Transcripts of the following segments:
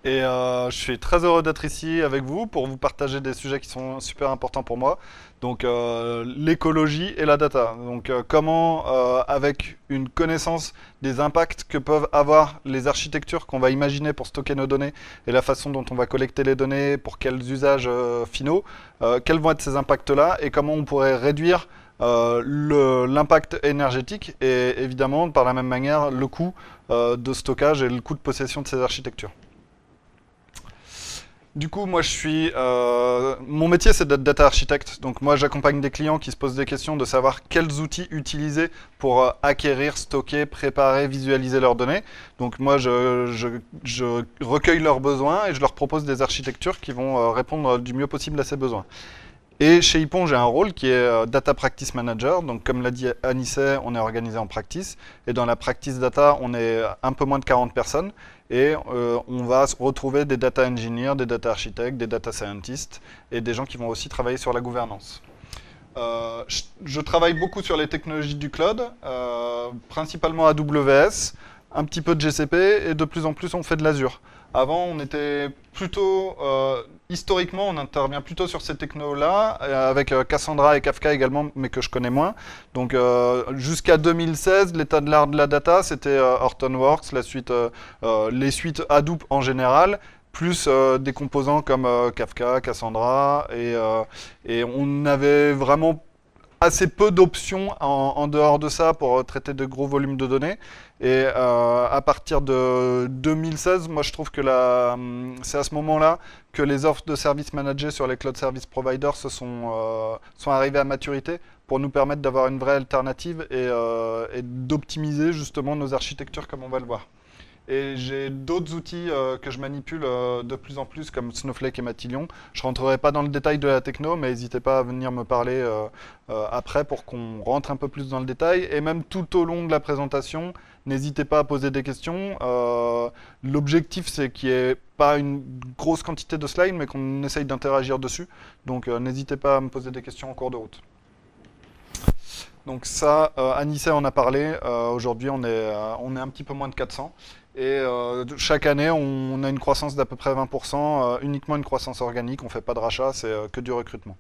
Et je suis très heureux d'être ici avec vous pour vous partager des sujets qui sont super importants pour moi. Donc l'écologie et la data. Donc comment, avec une connaissance des impacts que peuvent avoir les architectures qu'on va imaginer pour stocker nos données et la façon dont on va collecter les données, pour quels usages finaux, quels vont être ces impacts-là et comment on pourrait réduire l'impact énergétique et évidemment par la même manière le coût de stockage et le coût de possession de ces architectures. Du coup, moi, mon métier, c'est d'être data architecte. Donc, moi, j'accompagne des clients qui se posent des questions de savoir quels outils utiliser pour acquérir, stocker, préparer, visualiser leurs données. Donc, moi, je recueille leurs besoins et je leur propose des architectures qui vont répondre du mieux possible à ces besoins. Et chez Ypon, j'ai un rôle qui est Data Practice Manager. Donc, comme l'a dit Anissé, on est organisé en practice. Et dans la practice data, on est un peu moins de 40 personnes. Et on va retrouver des data engineers, des data architectes, des data scientists et des gens qui vont aussi travailler sur la gouvernance. Je travaille beaucoup sur les technologies du cloud, principalement AWS, un petit peu de GCP et de plus en plus on fait de l'Azure. Avant, on était plutôt, historiquement, on intervient plutôt sur ces technos-là, avec Cassandra et Kafka également, mais que je connais moins. Donc, jusqu'à 2016, l'état de l'art de la data, c'était Hortonworks, les suites Hadoop en général, plus des composants comme Kafka, Cassandra, et on avait vraiment assez peu d'options en dehors de ça pour traiter de gros volumes de données. Et à partir de 2016, moi je trouve que c'est à ce moment-là que les offres de services managés sur les cloud service providers sont arrivées à maturité pour nous permettre d'avoir une vraie alternative et d'optimiser justement nos architectures comme on va le voir. Et j'ai d'autres outils que je manipule de plus en plus, comme Snowflake et Matillion. Je ne rentrerai pas dans le détail de la techno, mais n'hésitez pas à venir me parler après pour qu'on rentre un peu plus dans le détail. Et même tout au long de la présentation, n'hésitez pas à poser des questions. L'objectif, c'est qu'il n'y ait pas une grosse quantité de slides, mais qu'on essaye d'interagir dessus. Donc n'hésitez pas à me poser des questions en cours de route. Donc ça, Anissé en a parlé. Aujourd'hui, on est un petit peu moins de 400. Et chaque année, on a une croissance d'à peu près 20%, uniquement une croissance organique. On ne fait pas de rachat, c'est que du recrutement.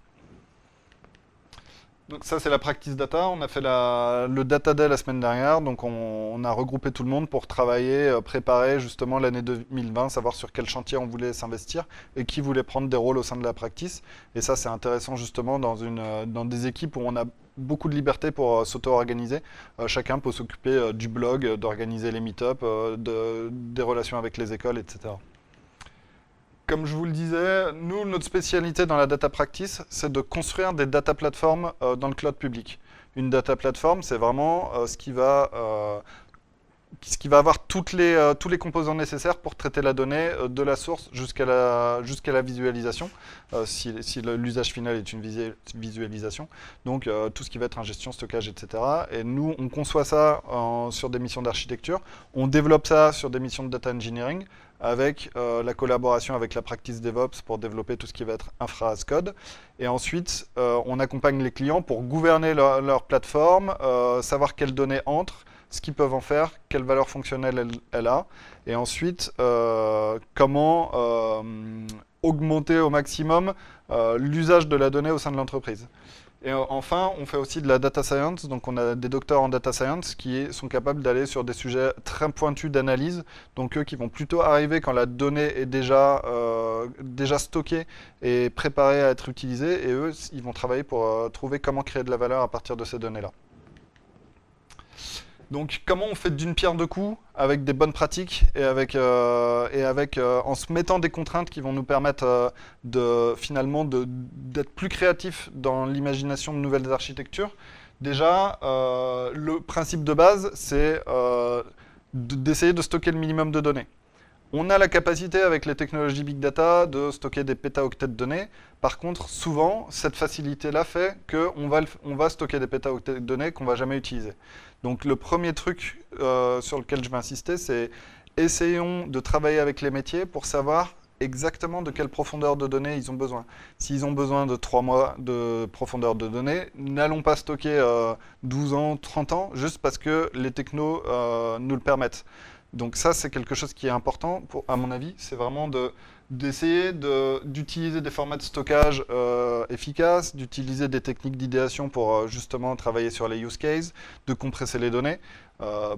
Donc ça, c'est la practice data. On a fait le Data Day la semaine dernière. Donc on a regroupé tout le monde pour travailler, préparer justement l'année 2020, savoir sur quel chantier on voulait s'investir et qui voulait prendre des rôles au sein de la practice. Et ça, c'est intéressant justement dans des équipes où on a beaucoup de liberté pour s'auto-organiser. Chacun peut s'occuper du blog, d'organiser les meet-up, des relations avec les écoles, etc. Comme je vous le disais, nous, notre spécialité dans la data practice, c'est de construire des data platforms dans le cloud public. Une data platform, c'est vraiment ce qui va avoir tous les composants nécessaires pour traiter la donnée de la source jusqu'à la visualisation, si l'usage final est une visualisation. Donc tout ce qui va être ingestion, stockage, etc. Et nous, on conçoit ça sur des missions d'architecture. On développe ça sur des missions de data engineering avec la collaboration avec la practice DevOps pour développer tout ce qui va être infra as code. Et ensuite, on accompagne les clients pour gouverner leur plateforme, savoir quelles données entrent, ce qu'ils peuvent en faire, quelle valeur fonctionnelle elle a, et ensuite comment augmenter au maximum l'usage de la donnée au sein de l'entreprise. Et enfin, on fait aussi de la data science, donc on a des docteurs en data science qui sont capables d'aller sur des sujets très pointus d'analyse, donc eux qui vont plutôt arriver quand la donnée est déjà stockée et préparée à être utilisée, et eux, ils vont travailler pour trouver comment créer de la valeur à partir de ces données-là. Donc, comment on fait d'une pierre deux coups avec des bonnes pratiques et en se mettant des contraintes qui vont nous permettre finalement d'être plus créatifs dans l'imagination de nouvelles architectures. Déjà, le principe de base, c'est d'essayer de stocker le minimum de données. On a la capacité avec les technologies Big Data de stocker des pétaoctets de données. Par contre, souvent, cette facilité-là fait qu'on va stocker des pétaoctets de données qu'on ne va jamais utiliser. Donc le premier truc sur lequel je vais insister, c'est essayons de travailler avec les métiers pour savoir exactement de quelle profondeur de données ils ont besoin. S'ils ont besoin de 3 mois de profondeur de données, n'allons pas stocker 12 ans, 30 ans, juste parce que les technos nous le permettent. Donc ça, c'est quelque chose qui est important, à mon avis, c'est vraiment d'essayer d'utiliser des formats de stockage efficaces, d'utiliser des techniques d'idéation pour justement travailler sur les use cases, de compresser les données,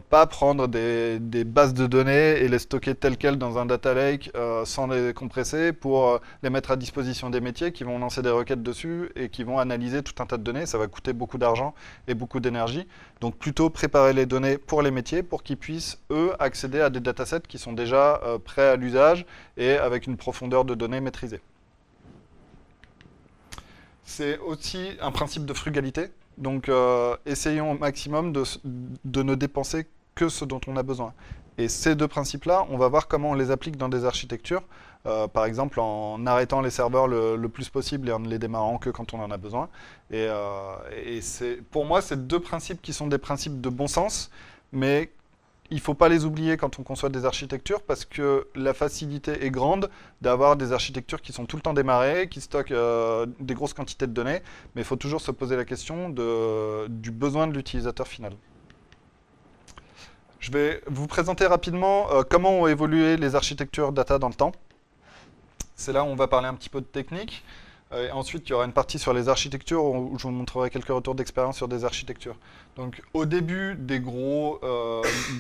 pas prendre des bases de données et les stocker telles quelles dans un data lake sans les compresser pour les mettre à disposition des métiers qui vont lancer des requêtes dessus et qui vont analyser tout un tas de données. Ça va coûter beaucoup d'argent et beaucoup d'énergie. Donc plutôt préparer les données pour les métiers pour qu'ils puissent, eux, accéder à des datasets qui sont déjà prêts à l'usage et avec une profondeur de données maîtrisée. C'est aussi un principe de frugalité. Donc, essayons au maximum de ne dépenser que ce dont on a besoin. Et ces deux principes-là, on va voir comment on les applique dans des architectures. Par exemple, en arrêtant les serveurs le plus possible et en ne les démarrant que quand on en a besoin. Et pour moi, c'est deux principes qui sont des principes de bon sens, mais il ne faut pas les oublier quand on conçoit des architectures parce que la facilité est grande d'avoir des architectures qui sont tout le temps démarrées, qui stockent des grosses quantités de données, mais il faut toujours se poser la question du besoin de l'utilisateur final. Je vais vous présenter rapidement comment ont évolué les architectures data dans le temps. C'est là où on va parler un petit peu de technique. Et ensuite, il y aura une partie sur les architectures où je vous montrerai quelques retours d'expérience sur des architectures. Donc, au début des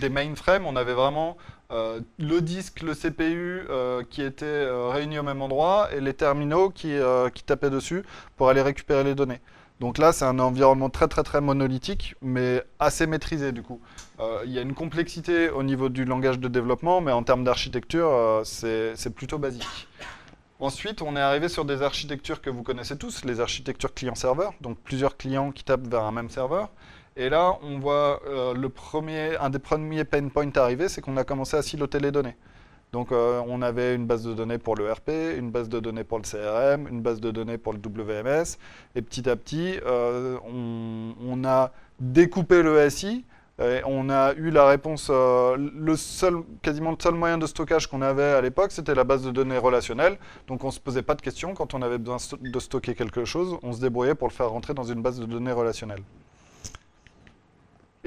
mainframes, on avait vraiment le disque, le CPU qui étaient réunis au même endroit et les terminaux qui tapaient dessus pour aller récupérer les données. Donc là, c'est un environnement très monolithique, mais assez maîtrisé du coup. Il y a une complexité au niveau du langage de développement, mais en termes d'architecture, c'est plutôt basique. Ensuite, on est arrivé sur des architectures que vous connaissez tous, les architectures client-serveur, donc plusieurs clients qui tapent vers un même serveur. Et là, on voit un des premiers pain points arriver, c'est qu'on a commencé à siloter les données. Donc, on avait une base de données pour le RP, une base de données pour le CRM, une base de données pour le WMS. Et petit à petit, on a découpé le SI. Et on a eu la réponse, quasiment le seul moyen de stockage qu'on avait à l'époque, c'était la base de données relationnelle. Donc on ne se posait pas de questions. Quand on avait besoin de stocker quelque chose, on se débrouillait pour le faire rentrer dans une base de données relationnelle.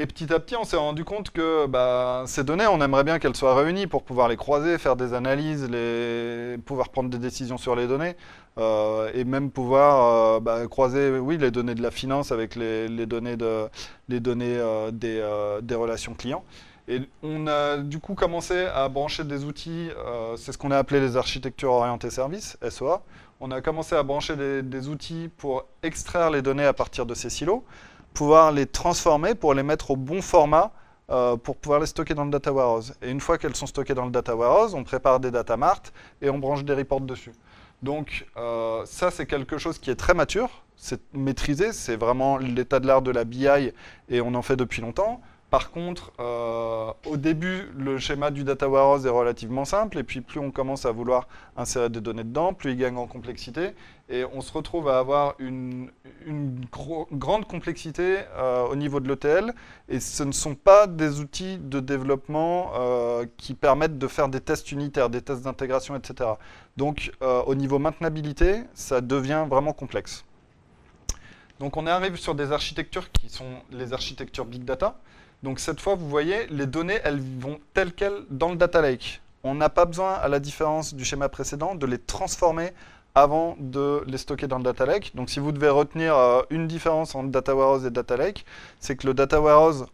Et petit à petit, on s'est rendu compte que ces données, on aimerait bien qu'elles soient réunies pour pouvoir les croiser, faire des analyses, pouvoir prendre des décisions sur les données, et même pouvoir croiser les données de la finance avec les données des relations clients. Et on a du coup commencé à brancher des outils, c'est ce qu'on a appelé les architectures orientées services, SOA. On a commencé à brancher des outils pour extraire les données à partir de ces silos, pouvoir les transformer pour les mettre au bon format pour pouvoir les stocker dans le data warehouse. Et une fois qu'elles sont stockées dans le data warehouse, on prépare des data marts et on branche des reports dessus. Donc ça, c'est quelque chose qui est très mature, c'est maîtrisé, c'est vraiment l'état de l'art de la BI et on en fait depuis longtemps. Par contre, au début, le schéma du data warehouse est relativement simple, et puis plus on commence à vouloir insérer des données dedans, plus il gagne en complexité, et on se retrouve à avoir une grande complexité au niveau de l'ETL, et ce ne sont pas des outils de développement qui permettent de faire des tests unitaires, des tests d'intégration, etc. Donc, au niveau maintenabilité, ça devient vraiment complexe. Donc, on arrive sur des architectures qui sont les architectures Big Data. Donc cette fois, vous voyez, les données, elles vont telles quelles dans le data lake. On n'a pas besoin, à la différence du schéma précédent, de les transformer avant de les stocker dans le data lake. Donc si vous devez retenir une différence entre data warehouse et data lake, c'est que le data warehouse,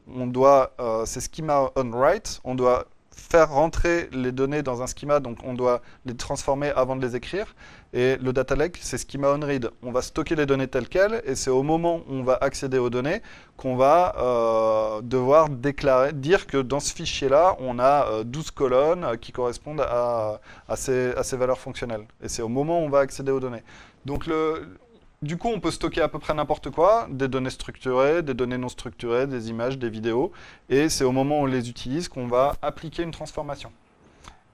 c'est schema on write, on doit faire rentrer les données dans un schema, donc on doit les transformer avant de les écrire. Et le data lake, c'est schema on read. On va stocker les données telles quelles, et c'est au moment où on va accéder aux données qu'on va devoir dire que dans ce fichier-là, on a 12 colonnes qui correspondent à ces valeurs fonctionnelles. Et c'est au moment où on va accéder aux données. Donc du coup, on peut stocker à peu près n'importe quoi, des données structurées, des données non structurées, des images, des vidéos, et c'est au moment où on les utilise qu'on va appliquer une transformation.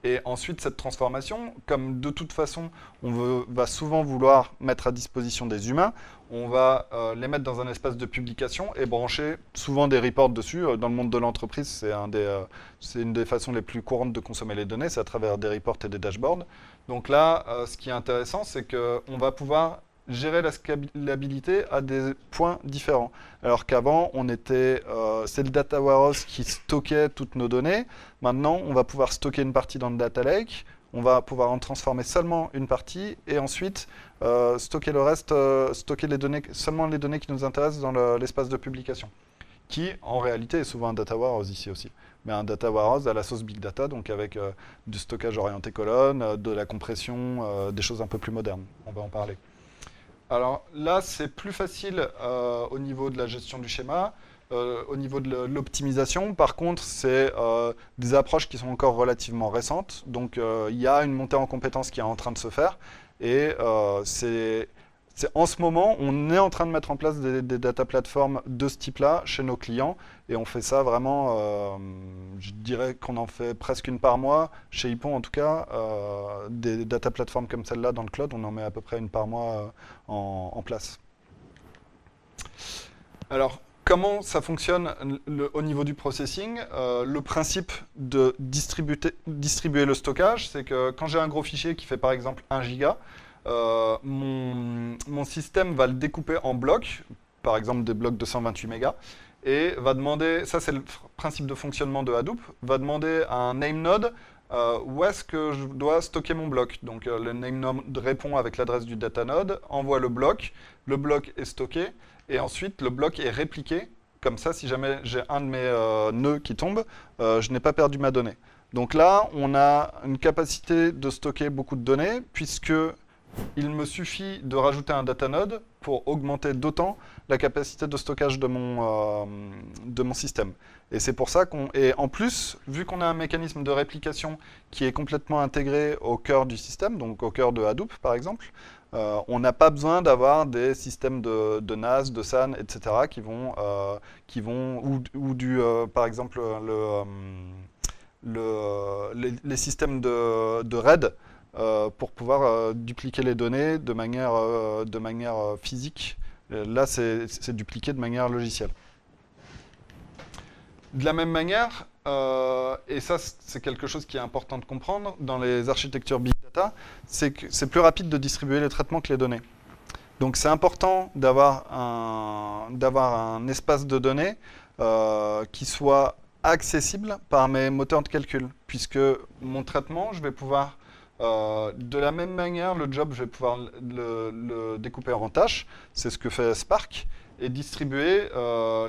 Et ensuite, cette transformation, comme de toute façon, on va souvent vouloir mettre à disposition des humains, on va les mettre dans un espace de publication et brancher souvent des reports dessus. Dans le monde de l'entreprise, c'est une des façons les plus courantes de consommer les données, c'est à travers des reports et des dashboards. Donc là, ce qui est intéressant, c'est qu'on va pouvoir gérer la scalabilité à des points différents. Alors qu'avant, c'est le data warehouse qui stockait toutes nos données. Maintenant, on va pouvoir stocker une partie dans le data lake. On va pouvoir en transformer seulement une partie et ensuite stocker le reste, stocker seulement les données qui nous intéressent dans l'espace de publication, qui en réalité est souvent un data warehouse ici aussi. Mais un data warehouse à la sauce big data, donc avec du stockage orienté colonne, de la compression, des choses un peu plus modernes. On va en parler. Alors là, c'est plus facile au niveau de la gestion du schéma. Au niveau de l'optimisation, par contre, c'est des approches qui sont encore relativement récentes. Donc, il y a une montée en compétences qui est en train de se faire. Et c'est en ce moment, on est en train de mettre en place des data platforms de ce type-là chez nos clients. Et on fait ça vraiment, je dirais qu'on en fait presque une par mois. Chez Hippon, en tout cas, des data platforms comme celle-là dans le cloud, on en met à peu près une par mois en place. Alors, comment ça fonctionne au niveau du processing? Le principe de distribuer le stockage, c'est que quand j'ai un gros fichier qui fait par exemple 1 giga, mon système va le découper en blocs, par exemple des blocs de 128 mégas, et va demander, ça c'est le principe de fonctionnement de Hadoop, va demander à un name node où est-ce que je dois stocker mon bloc. Donc le name node répond avec l'adresse du data node, envoie le bloc est stocké, et ensuite le bloc est répliqué. Comme ça, si jamais j'ai un de mes nœuds qui tombe, je n'ai pas perdu ma donnée. Donc là, on a une capacité de stocker beaucoup de données, puisque il me suffit de rajouter un data node pour augmenter d'autant la capacité de stockage de mon système. Et c'est pour ça et en plus, vu qu'on a un mécanisme de réplication qui est complètement intégré au cœur du système, donc au cœur de Hadoop par exemple, on n'a pas besoin d'avoir des systèmes de NAS, de SAN, etc. Par exemple, les systèmes de RAID pour pouvoir dupliquer les données de manière physique. Là, c'est dupliqué de manière logicielle. De la même manière, et ça c'est quelque chose qui est important de comprendre dans les architectures Big Data, c'est que c'est plus rapide de distribuer les traitements que les données. Donc c'est important d'avoir un espace de données qui soit accessible par mes moteurs de calcul, puisque mon traitement, je vais pouvoir, de la même manière, le job, je vais pouvoir le découper en tâches, c'est ce que fait Spark, et distribuer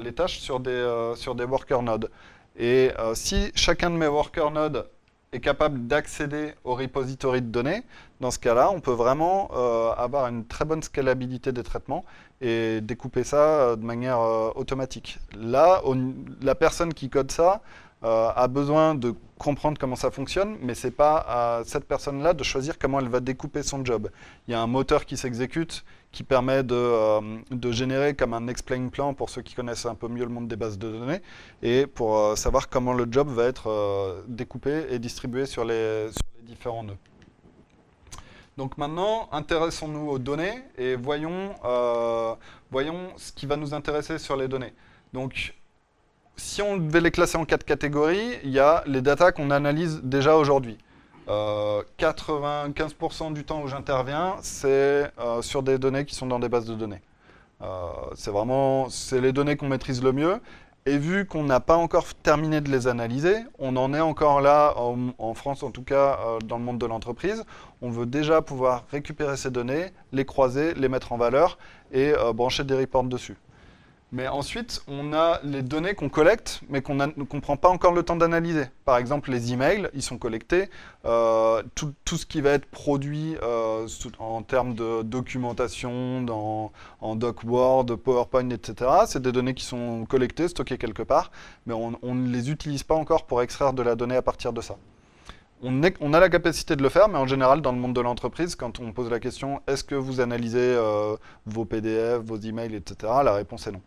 les tâches sur des worker nodes. Et si chacun de mes worker nodes est capable d'accéder au repository de données, dans ce cas-là, on peut vraiment avoir une très bonne scalabilité des traitements et découper ça de manière automatique. Là, la personne qui code ça a besoin de comprendre comment ça fonctionne, mais c'est pas à cette personne-là de choisir comment elle va découper son job. Il y a un moteur qui s'exécute, qui permet de générer comme un explain plan pour ceux qui connaissent un peu mieux le monde des bases de données, et pour savoir comment le job va être découpé et distribué sur les différents nœuds. Donc maintenant, intéressons-nous aux données et voyons ce qui va nous intéresser sur les données. Donc, si on devait les classer en 4 catégories, il y a les datas qu'on analyse déjà aujourd'hui. 95% du temps où j'interviens, c'est sur des données qui sont dans des bases de données. C'est les données qu'on maîtrise le mieux. Et vu qu'on n'a pas encore terminé de les analyser, on en est encore là, en France en tout cas, dans le monde de l'entreprise. On veut déjà pouvoir récupérer ces données, les croiser, les mettre en valeur et brancher des reports dessus. Mais ensuite, on a les données qu'on collecte, mais qu'on ne prend pas encore le temps d'analyser. Par exemple, les emails, ils sont collectés. Tout ce qui va être produit en termes de documentation, en doc Word, PowerPoint, etc., c'est des données qui sont collectées, stockées quelque part, mais on ne les utilise pas encore pour extraire de la donnée à partir de ça. On a la capacité de le faire, mais en général, dans le monde de l'entreprise, quand on pose la question « Est-ce que vous analysez vos PDF, vos emails, etc. ?» La réponse est non.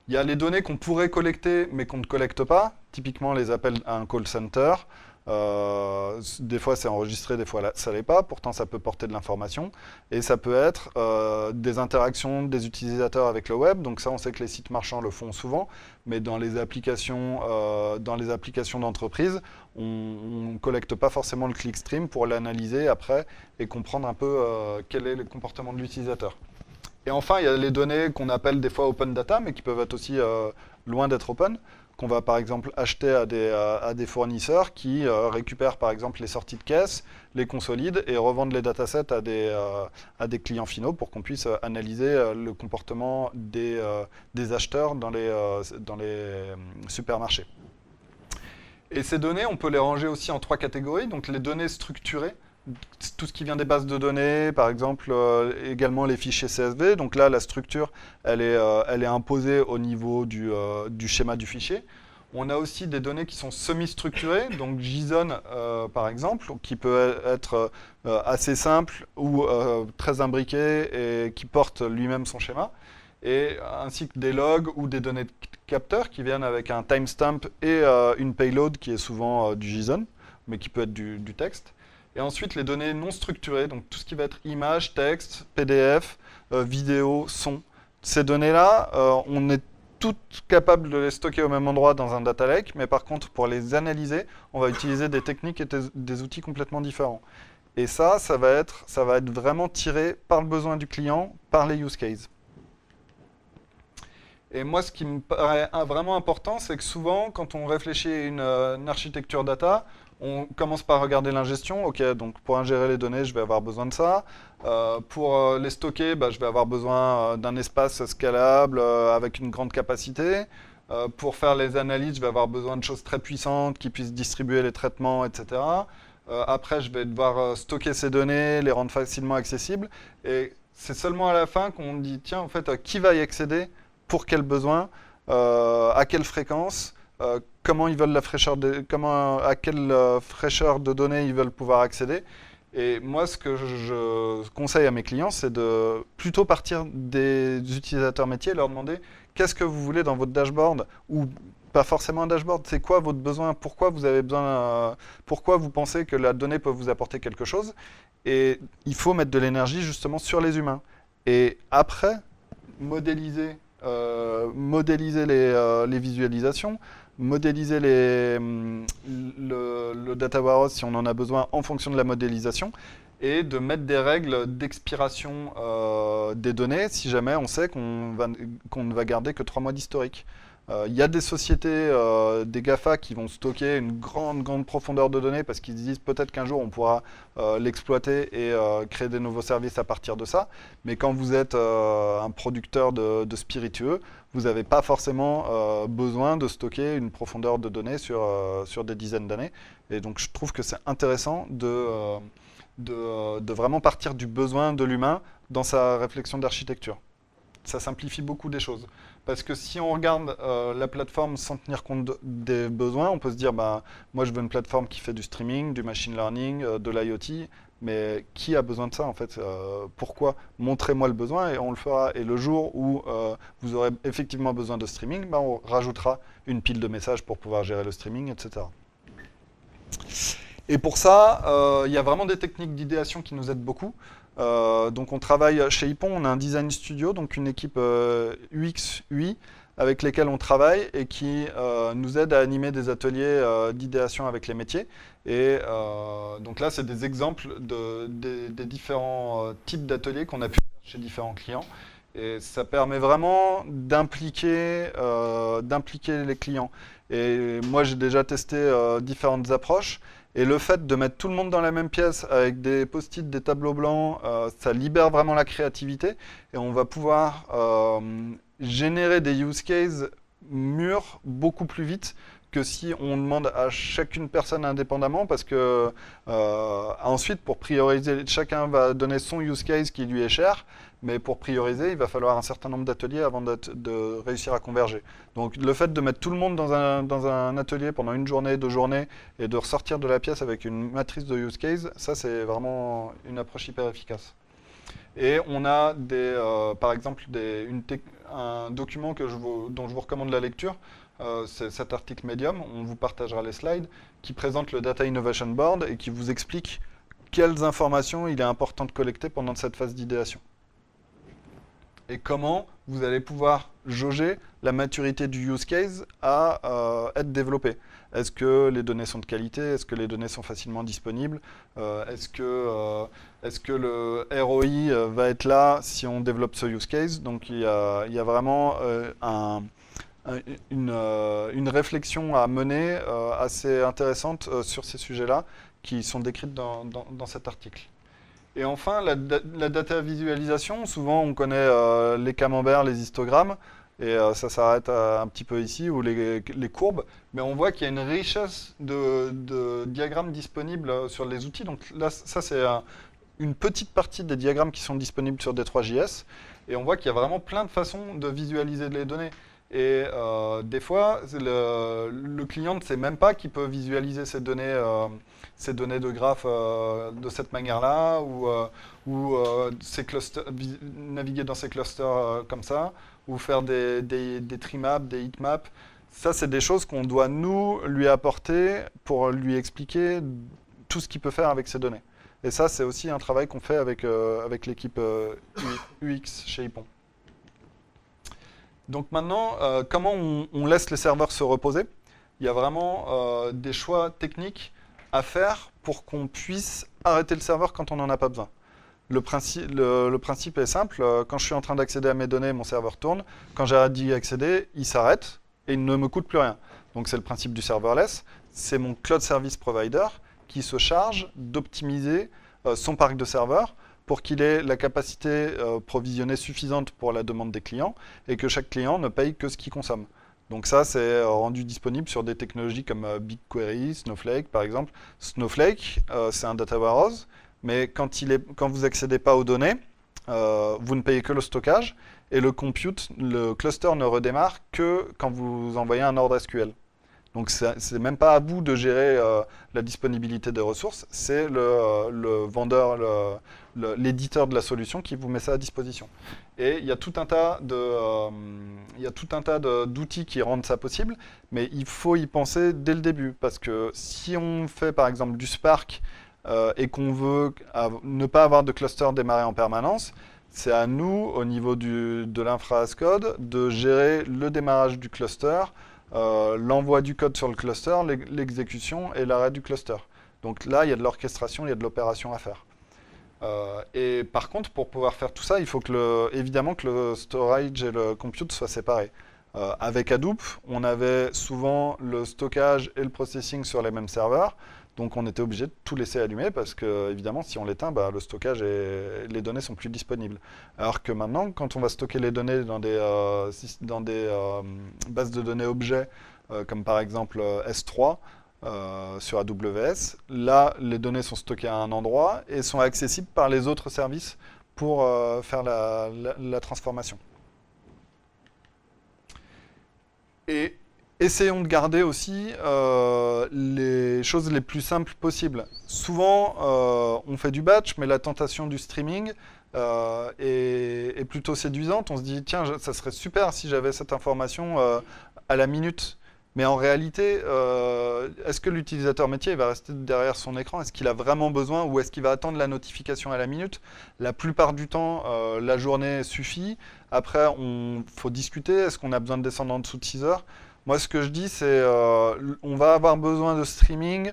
Il y a les données qu'on pourrait collecter, mais qu'on ne collecte pas. Typiquement, les appels à un call center. Des fois, c'est enregistré, des fois, ça ne l'est pas. Pourtant, ça peut porter de l'information. Et ça peut être des interactions des utilisateurs avec le web. Donc ça, on sait que les sites marchands le font souvent. Mais dans les applications d'entreprise, on ne collecte pas forcément le clickstream pour l'analyser après et comprendre un peu quel est le comportement de l'utilisateur. Et enfin, il y a les données qu'on appelle des fois open data, mais qui peuvent être aussi loin d'être open, qu'on va par exemple acheter à des fournisseurs qui récupèrent par exemple les sorties de caisse, les consolident et revendent les datasets à des clients finaux pour qu'on puisse analyser le comportement des acheteurs dans les supermarchés. Et ces données, on peut les ranger aussi en 3 catégories. Donc les données structurées, tout ce qui vient des bases de données, par exemple également les fichiers CSV. Donc là, la structure, elle est imposée au niveau du schéma du fichier. On a aussi des données qui sont semi-structurées, donc JSON par exemple, qui peut être assez simple ou très imbriqué et qui porte lui-même son schéma, et ainsi que des logs ou des données de capteurs qui viennent avec un timestamp et une payload qui est souvent du JSON, mais qui peut être du texte. Et ensuite, les données non structurées, donc tout ce qui va être image, texte, PDF, vidéo, son. Ces données-là, on est toutes capables de les stocker au même endroit dans un data lake, mais par contre, pour les analyser, on va utiliser des techniques et des outils complètement différents. Et ça va être vraiment tiré par le besoin du client, par les use cases. Et moi, ce qui me paraît vraiment important, c'est que souvent, quand on réfléchit à une architecture data, on commence par regarder l'ingestion. Ok, donc pour ingérer les données, je vais avoir besoin de ça. Pour les stocker, je vais avoir besoin d'un espace scalable avec une grande capacité. Pour faire les analyses, je vais avoir besoin de choses très puissantes qui puissent distribuer les traitements, etc. Après, je vais devoir stocker ces données, les rendre facilement accessibles. Et c'est seulement à la fin qu'on dit, tiens, en fait, qui va y accéder, pour quel besoin, à quelle fréquence, comment ils veulent à quelle fraîcheur de données ils veulent pouvoir accéder. Et moi, ce que je conseille à mes clients, c'est de plutôt partir des utilisateurs métiers et leur demander qu'est-ce que vous voulez dans votre dashboard, ou pas forcément un dashboard, c'est quoi votre besoin, pourquoi vous avez besoin, pourquoi vous pensez que la donnée peut vous apporter quelque chose. Et il faut mettre de l'énergie justement sur les humains. Et après, modéliser les visualisations, modéliser le data warehouse si on en a besoin en fonction de la modélisation, et de mettre des règles d'expiration des données si jamais on sait qu'on ne va garder que 3 mois d'historique. Il y a des sociétés, des GAFA qui vont stocker une grande profondeur de données parce qu'ils disent peut-être qu'un jour on pourra l'exploiter et créer des nouveaux services à partir de ça. Mais quand vous êtes un producteur de spiritueux, vous n'avez pas forcément besoin de stocker une profondeur de données sur des dizaines d'années. Et donc je trouve que c'est intéressant de vraiment partir du besoin de l'humain dans sa réflexion d'architecture. Ça simplifie beaucoup des choses. Parce que si on regarde la plateforme sans tenir compte des besoins, on peut se dire, moi je veux une plateforme qui fait du streaming, du machine learning, de l'IoT, mais qui a besoin de ça en fait? Pourquoi? Montrez-moi le besoin et on le fera. Et le jour où vous aurez effectivement besoin de streaming, on rajoutera une pile de messages pour pouvoir gérer le streaming, etc. Et pour ça, il y a vraiment des techniques d'idéation qui nous aident beaucoup. Donc on travaille chez Hippon, on a un design studio, donc une équipe UX, UI, avec lesquels on travaille et qui nous aide à animer des ateliers d'idéation avec les métiers. Et donc là, c'est des exemples des différents types d'ateliers qu'on a pu faire chez différents clients. Et ça permet vraiment d'impliquer les clients. Et moi, j'ai déjà testé différentes approches. Et le fait de mettre tout le monde dans la même pièce avec des post-it, des tableaux blancs, ça libère vraiment la créativité. Et on va pouvoir générer des use cases mûrs beaucoup plus vite que si on demande à chacune personne indépendamment, parce que ensuite, pour prioriser, chacun va donner son use case qui lui est cher, mais pour prioriser, il va falloir un certain nombre d'ateliers avant de réussir à converger. Donc le fait de mettre tout le monde dans un atelier pendant une journée, 2 journées, et de ressortir de la pièce avec une matrice de use case, ça c'est vraiment une approche hyper efficace. Et on a par exemple un document dont je vous recommande la lecture, c'est cet article Medium, on vous partagera les slides, qui présente le Data Innovation Board et qui vous explique quelles informations il est important de collecter pendant cette phase d'idéation. Et comment vous allez pouvoir jauger la maturité du use case à être développée. Est-ce que les données sont de qualité? Est-ce que les données sont facilement disponibles? Est-ce que le ROI va être là si on développe ce use case? Donc il y a vraiment une réflexion à mener assez intéressante sur ces sujets-là qui sont décrites dans cet article. Et enfin, la data visualisation, souvent on connaît les camemberts, les histogrammes, et ça s'arrête un petit peu ici, ou les courbes, mais on voit qu'il y a une richesse de diagrammes disponibles sur les outils. Donc là, ça c'est une petite partie des diagrammes qui sont disponibles sur D3JS, et on voit qu'il y a vraiment plein de façons de visualiser les données. Et des fois, le client ne sait même pas qu'il peut visualiser ces données de graphes de cette manière-là, ou naviguer dans ces clusters comme ça, ou faire des tree maps, des heat maps. Ça, c'est des choses qu'on doit, nous, lui apporter pour lui expliquer tout ce qu'il peut faire avec ces données. Et ça, c'est aussi un travail qu'on fait avec l'équipe UX chez Hippon. Donc maintenant, comment on laisse les serveurs se reposer? Il y a vraiment des choix techniques à faire pour qu'on puisse arrêter le serveur quand on n'en a pas besoin. Le principe est simple. Quand je suis en train d'accéder à mes données, mon serveur tourne. Quand j'arrête d'y accéder, il s'arrête et il ne me coûte plus rien. Donc c'est le principe du serverless. C'est mon cloud service provider qui se charge d'optimiser son parc de serveurs pour qu'il ait la capacité provisionnée suffisante pour la demande des clients et que chaque client ne paye que ce qu'il consomme. Donc ça, c'est rendu disponible sur des technologies comme BigQuery, Snowflake par exemple. Snowflake, c'est un data warehouse, mais quand vous n'accédez pas aux données, vous ne payez que le stockage et le compute, le cluster ne redémarre que quand vous envoyez un ordre SQL. Donc c'est même pas à vous de gérer la disponibilité des ressources, c'est le vendeur, l'éditeur de la solution qui vous met ça à disposition. Et il y a tout un tas d'outils qui rendent ça possible, mais il faut y penser dès le début, parce que si on fait par exemple du Spark et qu'on veut ne pas avoir de cluster démarré en permanence, c'est à nous, au niveau de l'infra as code, de gérer le démarrage du cluster, l'envoi du code sur le cluster, l'exécution et l'arrêt du cluster. Donc là, il y a de l'orchestration, il y a de l'opération à faire. Et par contre, pour pouvoir faire tout ça, il faut évidemment que le storage et le compute soient séparés. Avec Hadoop, on avait souvent le stockage et le processing sur les mêmes serveurs. Donc on était obligé de tout laisser allumer parce que, évidemment, si on l'éteint, le stockage et les données sont plus disponibles. Alors que maintenant, quand on va stocker les données dans des bases de données objets, comme par exemple S3 sur AWS, là, les données sont stockées à un endroit et sont accessibles par les autres services pour faire la transformation. Et essayons de garder aussi les choses les plus simples possibles. Souvent, on fait du batch, mais la tentation du streaming est plutôt séduisante. On se dit, tiens, ça serait super si j'avais cette information à la minute. Mais en réalité, est-ce que l'utilisateur métier va rester derrière son écran? Est-ce qu'il a vraiment besoin ou est-ce qu'il va attendre la notification à la minute? La plupart du temps, la journée suffit. Après, faut discuter. Est-ce qu'on a besoin de descendre en dessous de 6 heures? Moi, ce que je dis, c'est on va avoir besoin de streaming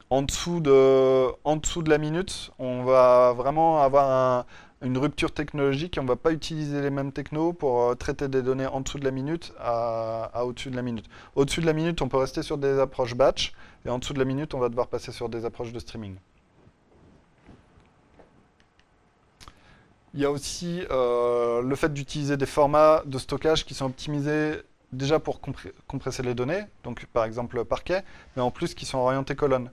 en dessous de la minute. On va vraiment avoir une rupture technologique et on ne va pas utiliser les mêmes technos pour traiter des données en dessous de la minute à au-dessus de la minute. Au-dessus de la minute, on peut rester sur des approches batch et en dessous de la minute, on va devoir passer sur des approches de streaming. Il y a aussi le fait d'utiliser des formats de stockage qui sont optimisés déjà pour compresser les données, donc par exemple Parquet, mais en plus qui sont orientés colonnes.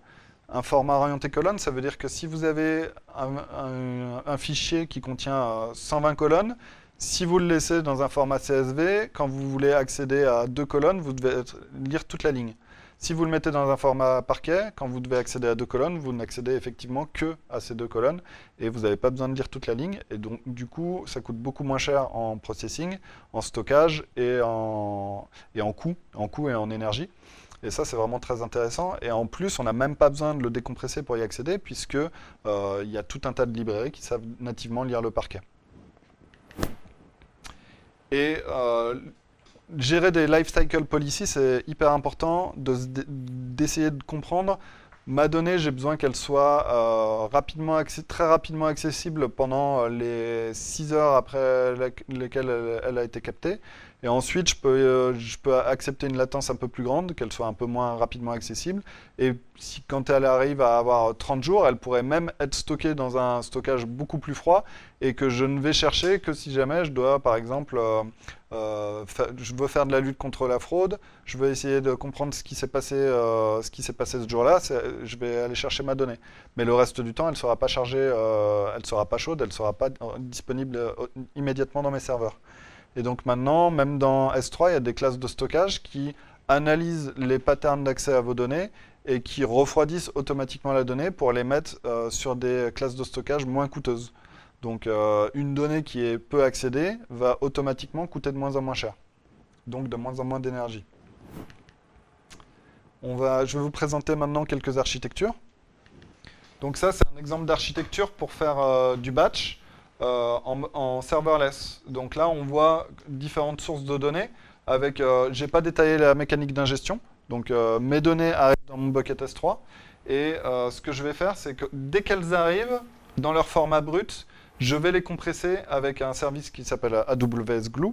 Un format orienté colonne, ça veut dire que si vous avez un fichier qui contient 120 colonnes, si vous le laissez dans un format CSV, quand vous voulez accéder à 2 colonnes, vous devez lire toute la ligne. Si vous le mettez dans un format Parquet, quand vous devez accéder à 2 colonnes, vous n'accédez effectivement que à ces 2 colonnes et vous n'avez pas besoin de lire toute la ligne. Et donc, du coup, ça coûte beaucoup moins cher en processing, en stockage et en coût et en énergie. Et ça, c'est vraiment très intéressant. Et en plus, on n'a même pas besoin de le décompresser pour y accéder, puisque il y a tout un tas de librairies qui savent nativement lire le Parquet. Et gérer des life cycle policies, c'est hyper important d'essayer de comprendre. Ma donnée, j'ai besoin qu'elle soit très rapidement accessible pendant les 6 heures après lesquelles elle a été captée. Et ensuite, je peux accepter une latence un peu plus grande, qu'elle soit un peu moins rapidement accessible. Et si, quand elle arrive à avoir 30 jours, elle pourrait même être stockée dans un stockage beaucoup plus froid et que je ne vais chercher que si jamais je dois, par exemple, je veux faire de la lutte contre la fraude, je veux essayer de comprendre ce qui s'est passé ce jour-là, je vais aller chercher ma donnée. Mais le reste du temps, elle ne sera pas chargée, elle ne sera pas chaude, elle ne sera pas disponible immédiatement dans mes serveurs. Et donc maintenant, même dans S3, il y a des classes de stockage qui analysent les patterns d'accès à vos données et qui refroidissent automatiquement la donnée pour les mettre sur des classes de stockage moins coûteuses. Donc une donnée qui est peu accédée va automatiquement coûter de moins en moins cher, donc de moins en moins d'énergie. Je vais vous présenter maintenant quelques architectures. Donc ça, c'est un exemple d'architecture pour faire du batch en serverless. Donc là, on voit différentes sources de données. J'ai pas détaillé la mécanique d'ingestion. Donc mes données arrivent dans mon bucket S3. Et ce que je vais faire, c'est que dès qu'elles arrivent dans leur format brut, je vais les compresser avec un service qui s'appelle AWS Glue.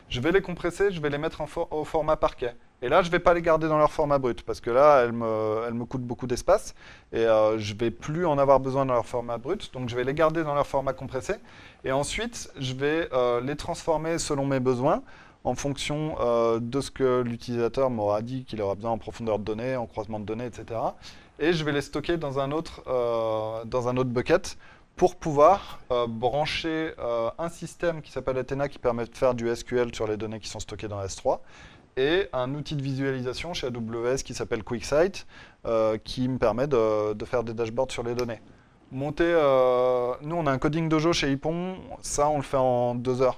Je vais les compresser, je vais les mettre au format parquet. Et là, je ne vais pas les garder dans leur format brut, parce que là, elles me coûtent beaucoup d'espace, et je ne vais plus en avoir besoin dans leur format brut, donc je vais les garder dans leur format compressé. Et ensuite, je vais les transformer selon mes besoins, en fonction de ce que l'utilisateur m'aura dit qu'il aura besoin en profondeur de données, en croisement de données, etc. Et je vais les stocker dans un autre bucket, pour pouvoir brancher un système qui s'appelle Athena qui permet de faire du SQL sur les données qui sont stockées dans S3 et un outil de visualisation chez AWS qui s'appelle QuickSight qui me permet de faire des dashboards sur les données. Nous, on a un coding dojo chez Hippon, ça on le fait en 2 heures.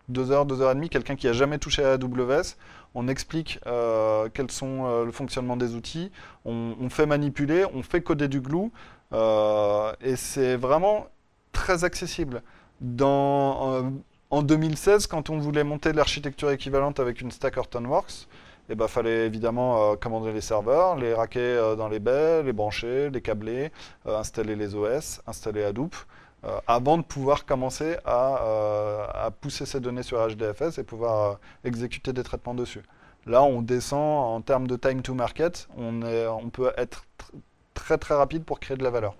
2 heures, 2 heures et demie, quelqu'un qui a jamais touché à AWS, on explique quels sont le fonctionnement des outils, on fait manipuler, on fait coder du glue, et c'est vraiment très accessible. En 2016, quand on voulait monter l'architecture équivalente avec une stack Hortonworks, il fallait évidemment commander les serveurs, les racker dans les baies, les brancher, les câbler, installer les OS, installer Hadoop, avant de pouvoir commencer à pousser ces données sur HDFS et pouvoir exécuter des traitements dessus. Là, on descend en termes de time to market, on peut être très très rapide pour créer de la valeur.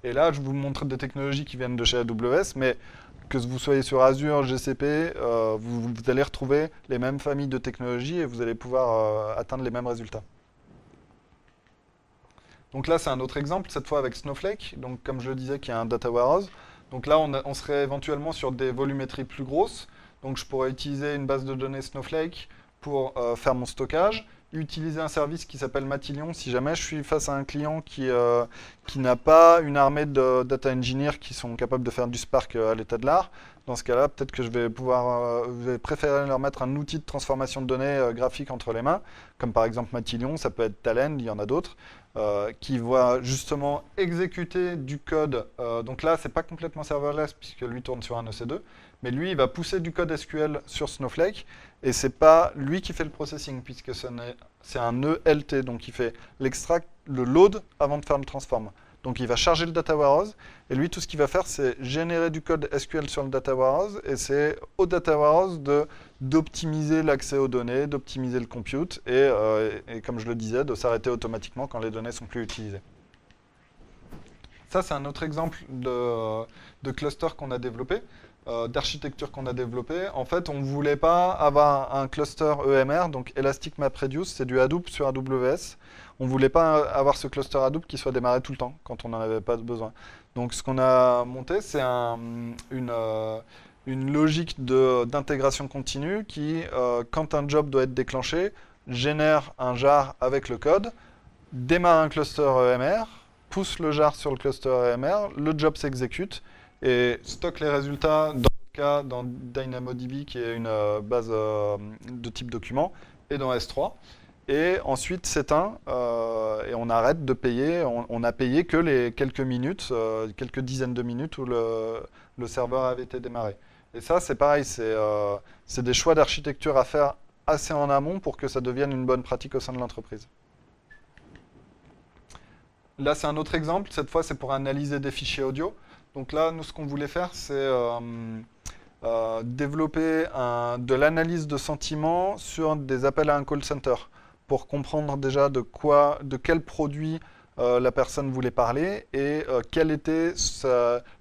Et là, je vous montre des technologies qui viennent de chez AWS, mais que vous soyez sur Azure, GCP, vous allez retrouver les mêmes familles de technologies et vous allez pouvoir atteindre les mêmes résultats. Donc là, c'est un autre exemple, cette fois avec Snowflake. Donc comme je le disais, qui est un data warehouse. Donc là, on serait éventuellement sur des volumétries plus grosses. Donc je pourrais utiliser une base de données Snowflake pour faire mon stockage, utiliser un service qui s'appelle Matillion si jamais je suis face à un client qui n'a pas une armée de data engineers qui sont capables de faire du Spark à l'état de l'art. Dans ce cas-là, peut-être que je vais préférer leur mettre un outil de transformation de données graphique entre les mains, comme par exemple Matillion, ça peut être Talend, il y en a d'autres, qui va justement exécuter du code. Donc là, c'est pas complètement serverless puisque lui tourne sur un EC2, mais lui, il va pousser du code SQL sur Snowflake, et c'est pas lui qui fait le processing, puisque c'est un ELT, donc il fait l'extract, le load avant de faire le transform. Donc il va charger le data warehouse, et lui, tout ce qu'il va faire, c'est générer du code SQL sur le data warehouse, et c'est au data warehouse d'optimiser l'accès aux données, d'optimiser le compute, et comme je le disais, de s'arrêter automatiquement quand les données sont plus utilisées. Ça, c'est un autre exemple de cluster qu'on a développé, d'architecture qu'on a développé. En fait, on ne voulait pas avoir un cluster EMR, donc Elastic MapReduce, c'est du Hadoop sur AWS. On ne voulait pas avoir ce cluster Hadoop qui soit démarré tout le temps, quand on n'en avait pas besoin. Donc ce qu'on a monté, c'est une logique d'intégration continue qui, quand un job doit être déclenché, génère un jar avec le code, démarre un cluster EMR, pousse le jar sur le cluster EMR, le job s'exécute, et stocke les résultats, dans notre cas, dans DynamoDB, qui est une base de type document, et dans S3. Et ensuite s'éteint, et on arrête de payer. On a payé que les quelques minutes, quelques dizaines de minutes où le serveur avait été démarré. Et ça, c'est pareil, c'est des choix d'architecture à faire assez en amont pour que ça devienne une bonne pratique au sein de l'entreprise. Là, c'est un autre exemple. Cette fois, c'est pour analyser des fichiers audio. Donc là, nous, ce qu'on voulait faire, c'est développer de l'analyse de sentiments sur des appels à un call center pour comprendre déjà de quel produit la personne voulait parler et quelle était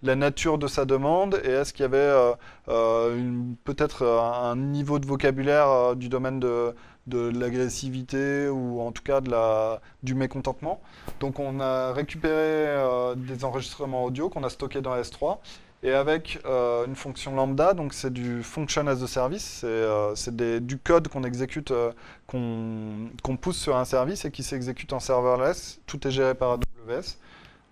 la nature de sa demande et est-ce qu'il y avait peut-être un niveau de vocabulaire du domaine de l'agressivité ou en tout cas du mécontentement. Donc on a récupéré des enregistrements audio qu'on a stockés dans S3 et avec une fonction lambda, donc c'est du function as a service, c'est du code qu'on exécute, qu'on pousse sur un service et qui s'exécute en serverless, tout est géré par AWS.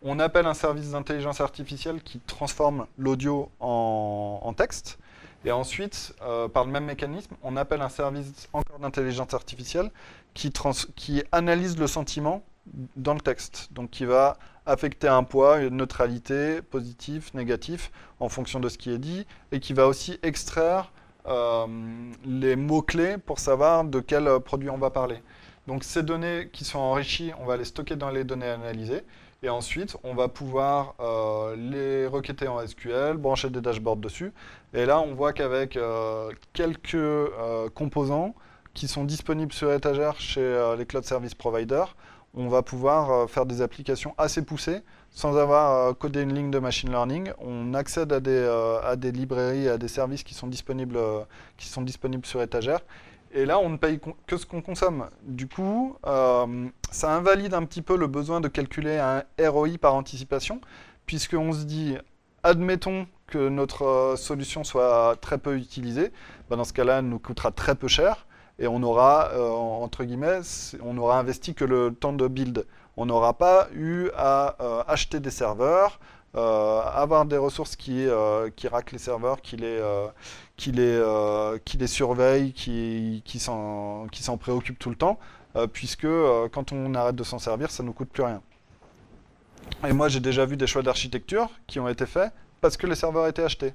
On appelle un service d'intelligence artificielle qui transforme l'audio en texte. Et ensuite, par le même mécanisme, on appelle un service encore d'intelligence artificielle qui analyse le sentiment dans le texte. Donc qui va affecter un poids, une neutralité, positif, négatif, en fonction de ce qui est dit, et qui va aussi extraire les mots-clés pour savoir de quel produit on va parler. Donc ces données qui sont enrichies, on va les stocker dans les données analysées, et ensuite on va pouvoir les requêter en SQL, brancher des dashboards dessus, et là on voit qu'avec quelques composants qui sont disponibles sur étagère chez les cloud service providers, on va pouvoir faire des applications assez poussées sans avoir codé une ligne de machine learning. On accède à des librairies, à des services qui sont disponibles sur étagère. Et là, on ne paye que ce qu'on consomme. Du coup, ça invalide un petit peu le besoin de calculer un ROI par anticipation, puisqu'on se dit, admettons que notre solution soit très peu utilisée, ben dans ce cas-là, elle nous coûtera très peu cher. Et on aura, entre guillemets, on n'aura investi que le temps de build. On n'aura pas eu à acheter des serveurs, avoir des ressources qui rackent les serveurs, qui les surveillent, qui s'en préoccupent tout le temps, puisque quand on arrête de s'en servir, ça ne nous coûte plus rien. Et moi, j'ai déjà vu des choix d'architecture qui ont été faits parce que les serveurs étaient achetés.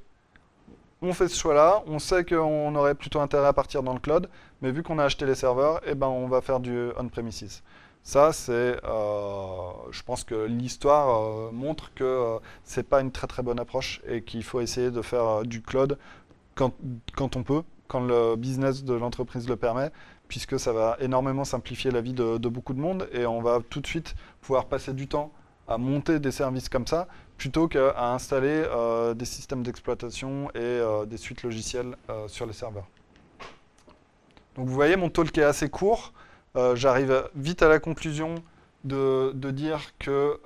On fait ce choix-là, on sait qu'on aurait plutôt intérêt à partir dans le cloud, mais vu qu'on a acheté les serveurs, eh ben on va faire du on-premises. Ça, je pense que l'histoire montre que c'est pas une très très bonne approche et qu'il faut essayer de faire du cloud quand on peut, quand le business de l'entreprise le permet, puisque ça va énormément simplifier la vie de beaucoup de monde et on va tout de suite pouvoir passer du temps à monter des services comme ça, plutôt qu'à installer des systèmes d'exploitation et des suites logicielles sur les serveurs. Donc vous voyez, mon talk est assez court. J'arrive vite à la conclusion de dire que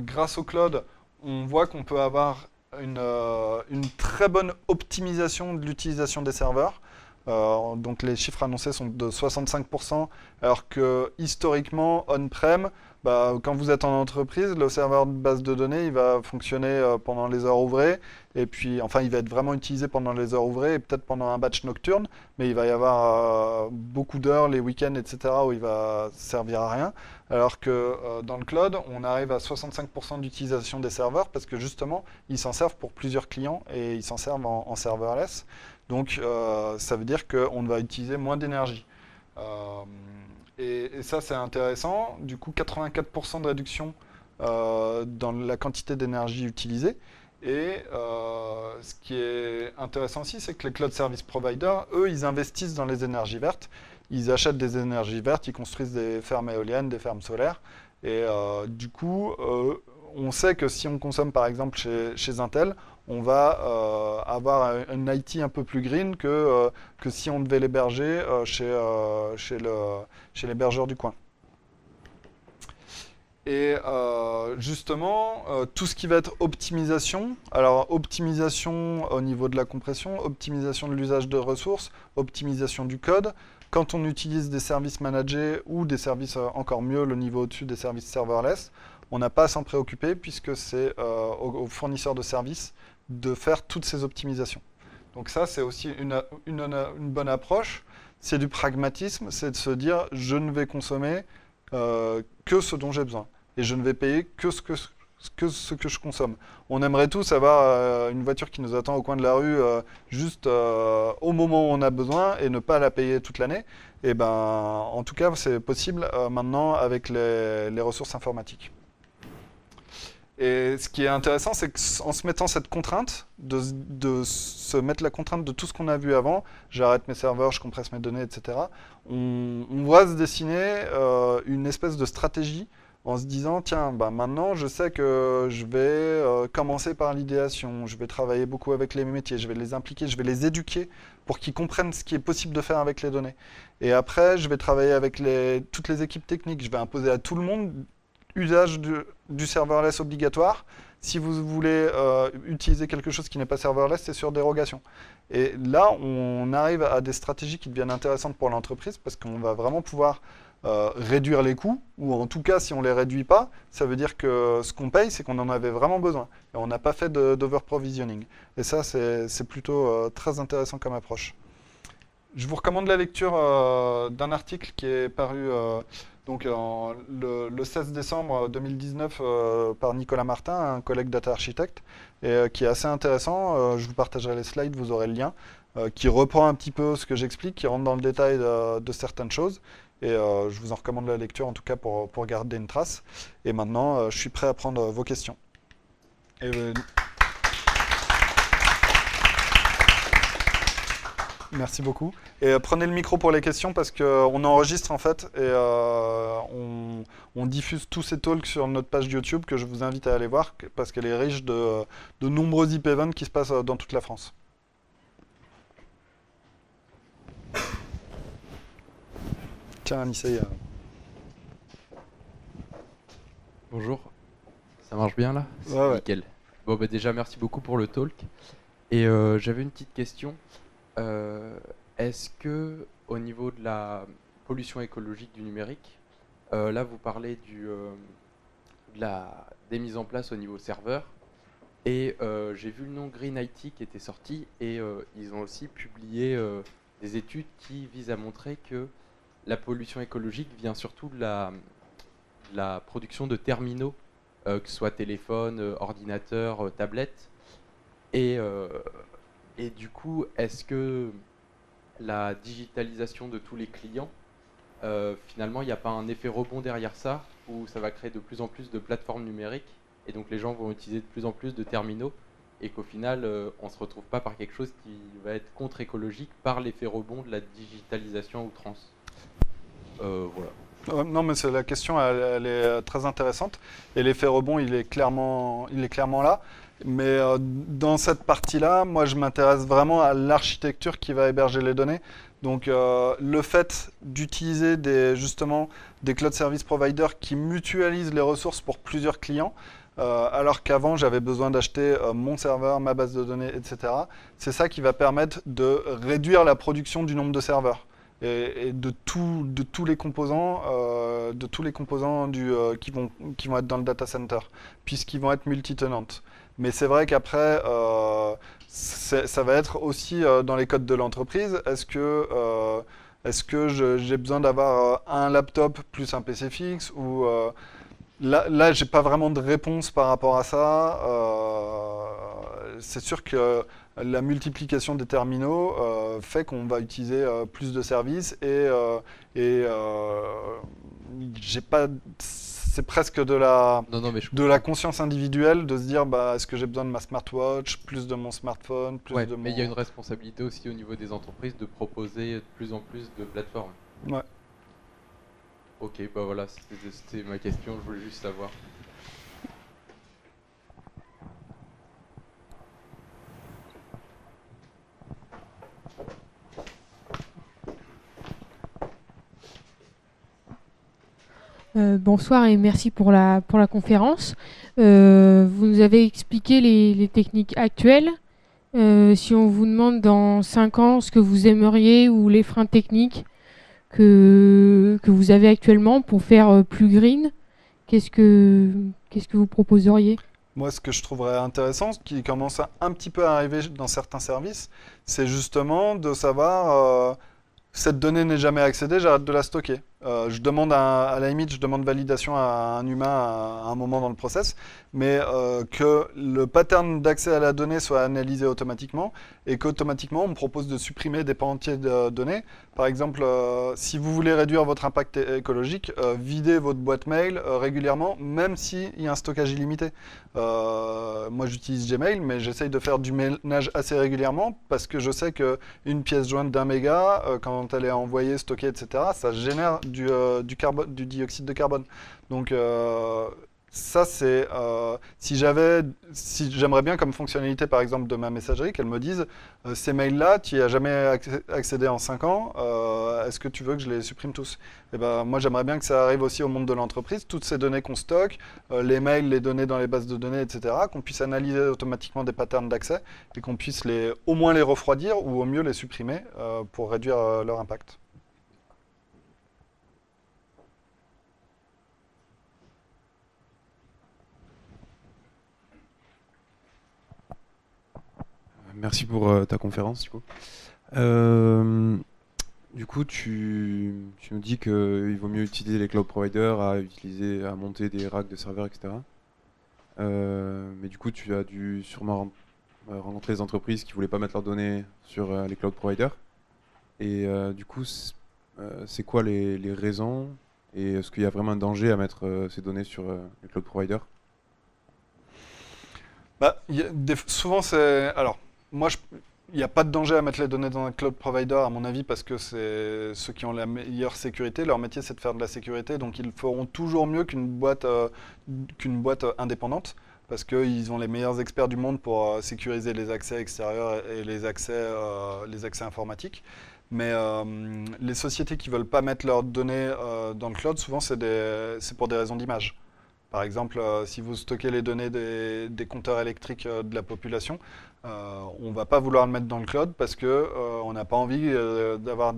grâce au cloud, on voit qu'on peut avoir une très bonne optimisation de l'utilisation des serveurs. Donc les chiffres annoncés sont de 65%, alors que historiquement, on-prem, quand vous êtes en entreprise, le serveur de base de données, il va fonctionner pendant les heures ouvrées, et puis, enfin, il va être vraiment utilisé pendant les heures ouvrées, et peut-être pendant un batch nocturne, mais il va y avoir beaucoup d'heures, les week-ends, etc., où il va servir à rien, alors que dans le cloud, on arrive à 65% d'utilisation des serveurs, parce que justement, ils s'en servent pour plusieurs clients, et ils s'en servent en serverless. Donc ça veut dire qu'on va utiliser moins d'énergie. Et ça c'est intéressant. Du coup 84% de réduction dans la quantité d'énergie utilisée. Et ce qui est intéressant aussi, c'est que les cloud service providers, eux, ils investissent dans les énergies vertes. Ils achètent des énergies vertes, ils construisent des fermes éoliennes, des fermes solaires. Et du coup, on sait que si on consomme par exemple chez Intel, on va avoir un IT un peu plus green que si on devait l'héberger chez l'hébergeur du coin. Et justement, tout ce qui va être optimisation, alors optimisation au niveau de la compression, optimisation de l'usage de ressources, optimisation du code, quand on utilise des services managés ou des services encore mieux, le niveau au-dessus des services serverless, on n'a pas à s'en préoccuper puisque c'est aux fournisseurs de services de faire toutes ces optimisations. Donc ça, c'est aussi une bonne approche. C'est du pragmatisme, c'est de se dire, je ne vais consommer que ce dont j'ai besoin. Et je ne vais payer que ce ce que je consomme. On aimerait tous avoir une voiture qui nous attend au coin de la rue juste au moment où on a besoin et ne pas la payer toute l'année. Et ben, en tout cas, c'est possible maintenant avec les ressources informatiques. Et ce qui est intéressant, c'est qu'en se mettant cette contrainte, de se mettre la contrainte de tout ce qu'on a vu avant, j'arrête mes serveurs, je compresse mes données, etc., on va se dessiner une espèce de stratégie en se disant, tiens, bah maintenant je sais que je vais commencer par l'idéation, je vais travailler beaucoup avec les métiers, je vais les impliquer, je vais les éduquer pour qu'ils comprennent ce qui est possible de faire avec les données. Et après, je vais travailler avec toutes les équipes techniques, je vais imposer à tout le monde usage du serverless obligatoire. Si vous voulez utiliser quelque chose qui n'est pas serverless, c'est sur dérogation. Et là, on arrive à des stratégies qui deviennent intéressantes pour l'entreprise parce qu'on va vraiment pouvoir réduire les coûts, ou en tout cas, si on ne les réduit pas, ça veut dire que ce qu'on paye, c'est qu'on en avait vraiment besoin. Et on n'a pas fait d'over-provisioning. Et ça, c'est plutôt très intéressant comme approche. Je vous recommande la lecture d'un article qui est paru le 16 décembre 2019 par Nicolas Martin, un collègue data architecte, et qui est assez intéressant. Je vous partagerai les slides, vous aurez le lien, qui reprend un petit peu ce que j'explique, qui rentre dans le détail de certaines choses. Et je vous en recommande la lecture, en tout cas pour garder une trace. Et maintenant, je suis prêt à prendre vos questions. Et, merci beaucoup. Et prenez le micro pour les questions parce qu'on enregistre en fait et on diffuse tous ces talks sur notre page YouTube que je vous invite à aller voir parce qu'elle est riche de nombreux IP events qui se passent dans toute la France. Tiens, Anissé. Bonjour, ça marche bien là? Ouais. Nickel. Bon, bah déjà, merci beaucoup pour le talk. Et j'avais une petite question. Est-ce que, au niveau de la pollution écologique du numérique, là vous parlez des mises en place au niveau serveur, et j'ai vu le nom Green IT qui était sorti, et ils ont aussi publié des études qui visent à montrer que la pollution écologique vient surtout de la production de terminaux, que ce soit téléphone, ordinateur, tablette. Et du coup, est-ce que la digitalisation de tous les clients, finalement, il n'y a pas un effet rebond derrière ça, où ça va créer de plus en plus de plateformes numériques, et donc les gens vont utiliser de plus en plus de terminaux, et qu'au final, on ne se retrouve pas par quelque chose qui va être contre-écologique par l'effet rebond de la digitalisation à outrance. Voilà. Non, mais la question, elle est très intéressante. Et l'effet rebond, il est clairement là. Mais dans cette partie-là, moi, je m'intéresse vraiment à l'architecture qui va héberger les données. Donc, le fait d'utiliser justement des cloud service providers qui mutualisent les ressources pour plusieurs clients, alors qu'avant, j'avais besoin d'acheter mon serveur, ma base de données, etc. C'est ça qui va permettre de réduire la production du nombre de serveurs. Et de tous les composants, qui vont être dans le data center, puisqu'ils vont être multi-tenantes. Mais c'est vrai qu'après, ça va être aussi dans les codes de l'entreprise. Est-ce que j'ai besoin d'avoir un laptop plus un PC fixe ou là, j'ai pas vraiment de réponse par rapport à ça. C'est sûr que la multiplication des terminaux fait qu'on va utiliser plus de services et j'ai pas. C'est presque de la conscience individuelle de se dire est-ce que j'ai besoin de ma smartwatch, plus de mon smartphone, plus de mon... Mais il y a une responsabilité aussi au niveau des entreprises de proposer de plus en plus de plateformes. Ouais. Ok, bah voilà, c'était ma question, je voulais juste savoir. Bonsoir et merci pour la conférence. Vous nous avez expliqué les techniques actuelles. Si on vous demande dans 5 ans ce que vous aimeriez ou les freins techniques que vous avez actuellement pour faire plus green, qu'est-ce que vous proposeriez? Moi, ce que je trouverais intéressant, ce qui commence un petit peu à arriver dans certains services, c'est justement de savoir cette donnée n'est jamais accédée, j'arrête de la stocker. Je demande à la limite, je demande validation à un humain à un moment dans le process, mais que le pattern d'accès à la donnée soit analysé automatiquement et qu'automatiquement on me propose de supprimer des pans entiers de données. Par exemple, si vous voulez réduire votre impact écologique, videz votre boîte mail régulièrement, même s'il y a un stockage illimité. Moi j'utilise Gmail, mais j'essaye de faire du ménage assez régulièrement parce que je sais qu'une pièce jointe d'1 méga, quand elle est envoyée, stockée, etc., ça génère du dioxyde de carbone. Donc ça c'est si j'aimerais bien comme fonctionnalité par exemple de ma messagerie qu'elle me dise ces mails-là, tu n'y as jamais accédé en 5 ans, est-ce que tu veux que je les supprime tous? Et ben moi j'aimerais bien que ça arrive aussi au monde de l'entreprise, toutes ces données qu'on stocke, les mails, les données dans les bases de données, etc., qu'on puisse analyser automatiquement des patterns d'accès et qu'on puisse au moins les refroidir ou au mieux les supprimer pour réduire leur impact. Merci pour ta conférence, du coup. Du coup, tu nous dis qu'il vaut mieux utiliser les cloud providers à monter des racks de serveurs, etc. Mais du coup, tu as dû sûrement rencontrer des entreprises qui ne voulaient pas mettre leurs données sur les cloud providers. Et du coup, c'est quoi les raisons? Et est-ce qu'il y a vraiment un danger à mettre ces données sur les cloud providers? Bah, souvent c'est... Alors, moi, il n'y a pas de danger à mettre les données dans un cloud provider, à mon avis, parce que c'est ceux qui ont la meilleure sécurité. Leur métier, c'est de faire de la sécurité, donc ils feront toujours mieux qu'une boîte indépendante, parce qu'ils ont les meilleurs experts du monde pour sécuriser les accès extérieurs et les accès informatiques. Mais les sociétés qui ne veulent pas mettre leurs données dans le cloud, souvent, c'est pour des raisons d'image. Par exemple, si vous stockez les données des compteurs électriques de la population, on ne va pas vouloir le mettre dans le cloud parce qu'on n'a pas envie d'avoir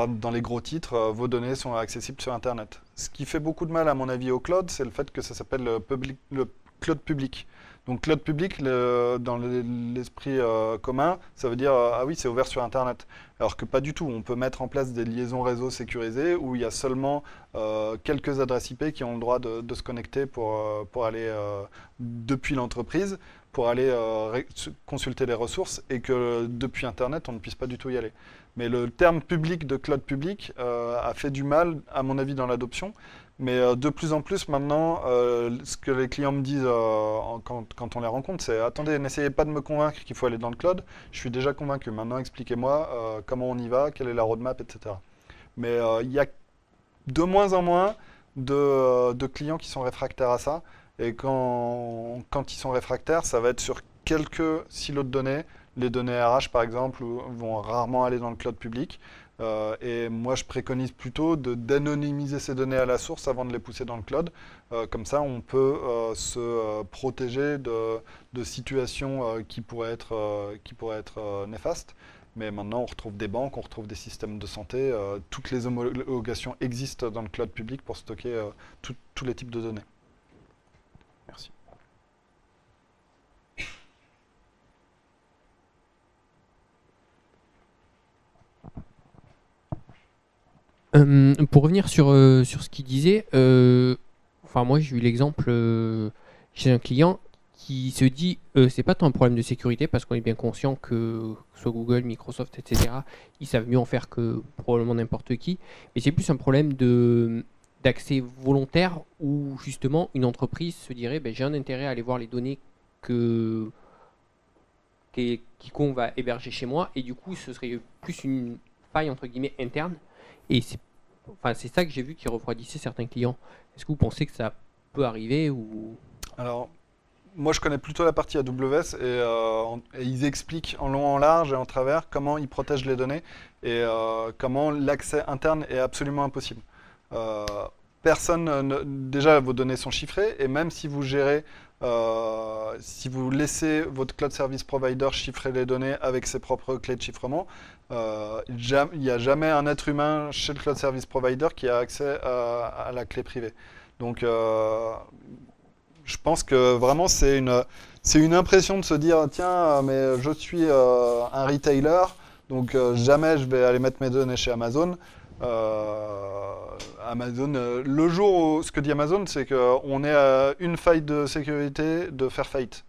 dans les gros titres, vos données sont accessibles sur Internet. Ce qui fait beaucoup de mal, à mon avis, au cloud, c'est le fait que ça s'appelle le cloud public. Donc cloud public, dans l'esprit commun, ça veut dire ah oui, c'est ouvert sur Internet. Alors que pas du tout. On peut mettre en place des liaisons réseau sécurisées où il y a seulement quelques adresses IP qui ont le droit de se connecter pour aller depuis l'entreprise, pour aller consulter les ressources et que depuis Internet, on ne puisse pas du tout y aller. Mais le terme public de cloud public a fait du mal, à mon avis, dans l'adoption. Mais de plus en plus maintenant, ce que les clients me disent quand on les rencontre, c'est « Attendez, n'essayez pas de me convaincre qu'il faut aller dans le cloud. Je suis déjà convaincu. Maintenant, expliquez-moi comment on y va, quelle est la roadmap, etc. » Mais il y a de moins en moins de clients qui sont réfractaires à ça. Et quand ils sont réfractaires, ça va être sur quelques silos de données. Les données RH, par exemple, vont rarement aller dans le cloud public. Et moi, je préconise plutôt d'anonymiser ces données à la source avant de les pousser dans le cloud. Comme ça, on peut se protéger de situations qui pourraient être néfastes. Mais maintenant, on retrouve des banques, on retrouve des systèmes de santé. Toutes les homologations existent dans le cloud public pour stocker tous les types de données. Merci. Pour revenir sur ce qu'il disait, enfin moi j'ai eu l'exemple chez un client qui se dit c'est pas tant un problème de sécurité parce qu'on est bien conscient que ce soit Google, Microsoft, etc. ils savent mieux en faire que probablement n'importe qui, mais c'est plus un problème d'accès volontaire où justement une entreprise se dirait j'ai un intérêt à aller voir les données que quiconque va héberger chez moi et du coup ce serait plus une faille entre guillemets interne. Et c'est ça que j'ai vu qui refroidissait certains clients. Est-ce que vous pensez que ça peut arriver ou... Alors, moi je connais plutôt la partie AWS et ils expliquent en long, en large et en travers comment ils protègent les données et comment l'accès interne est absolument impossible. Déjà vos données sont chiffrées et même si vous gérez, si vous laissez votre cloud service provider chiffrer les données avec ses propres clés de chiffrement, il n'y a jamais un être humain chez le cloud service provider qui a accès à la clé privée. Donc je pense que vraiment c'est une impression de se dire tiens mais je suis un retailer donc jamais je vais aller mettre mes données chez Amazon. Amazon, le jour où, ce que dit Amazon, c'est qu'on est à une faille de sécurité de faire faillite.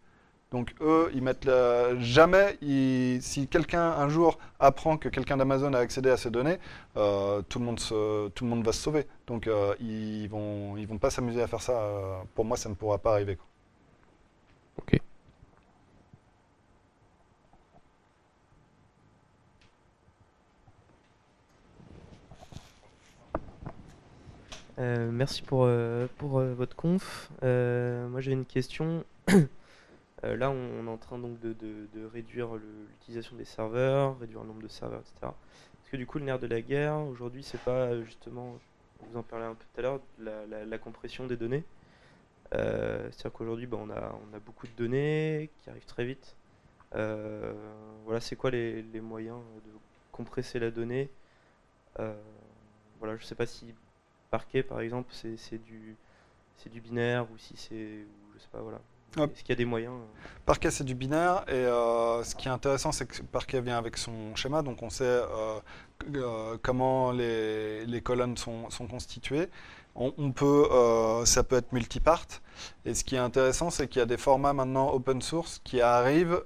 Donc eux, ils mettent jamais, si quelqu'un un jour apprend que quelqu'un d'Amazon a accédé à ces données, tout le monde va se sauver. Donc ils vont pas s'amuser à faire ça. Pour moi, ça ne pourra pas arriver, quoi. Ok. Merci pour votre conf. Moi j'ai une question. Là on est en train donc de réduire l'utilisation des serveurs, réduire le nombre de serveurs, etc. Parce que du coup le nerf de la guerre aujourd'hui c'est pas justement, vous en parlez un peu tout à l'heure, la compression des données. C'est-à-dire qu'aujourd'hui on a beaucoup de données qui arrivent très vite. Voilà, c'est quoi les moyens de compresser la donnée? Voilà, je sais pas si Parquet par exemple c'est du binaire ou si c'est, je sais pas, voilà. Hop. Est-ce qu'il y a des moyens Parquet, c'est du binaire, et ce qui est intéressant, c'est que Parquet vient avec son schéma, donc on sait comment les colonnes sont constituées. Ça peut être multipart, et ce qui est intéressant, c'est qu'il y a des formats maintenant open source qui arrivent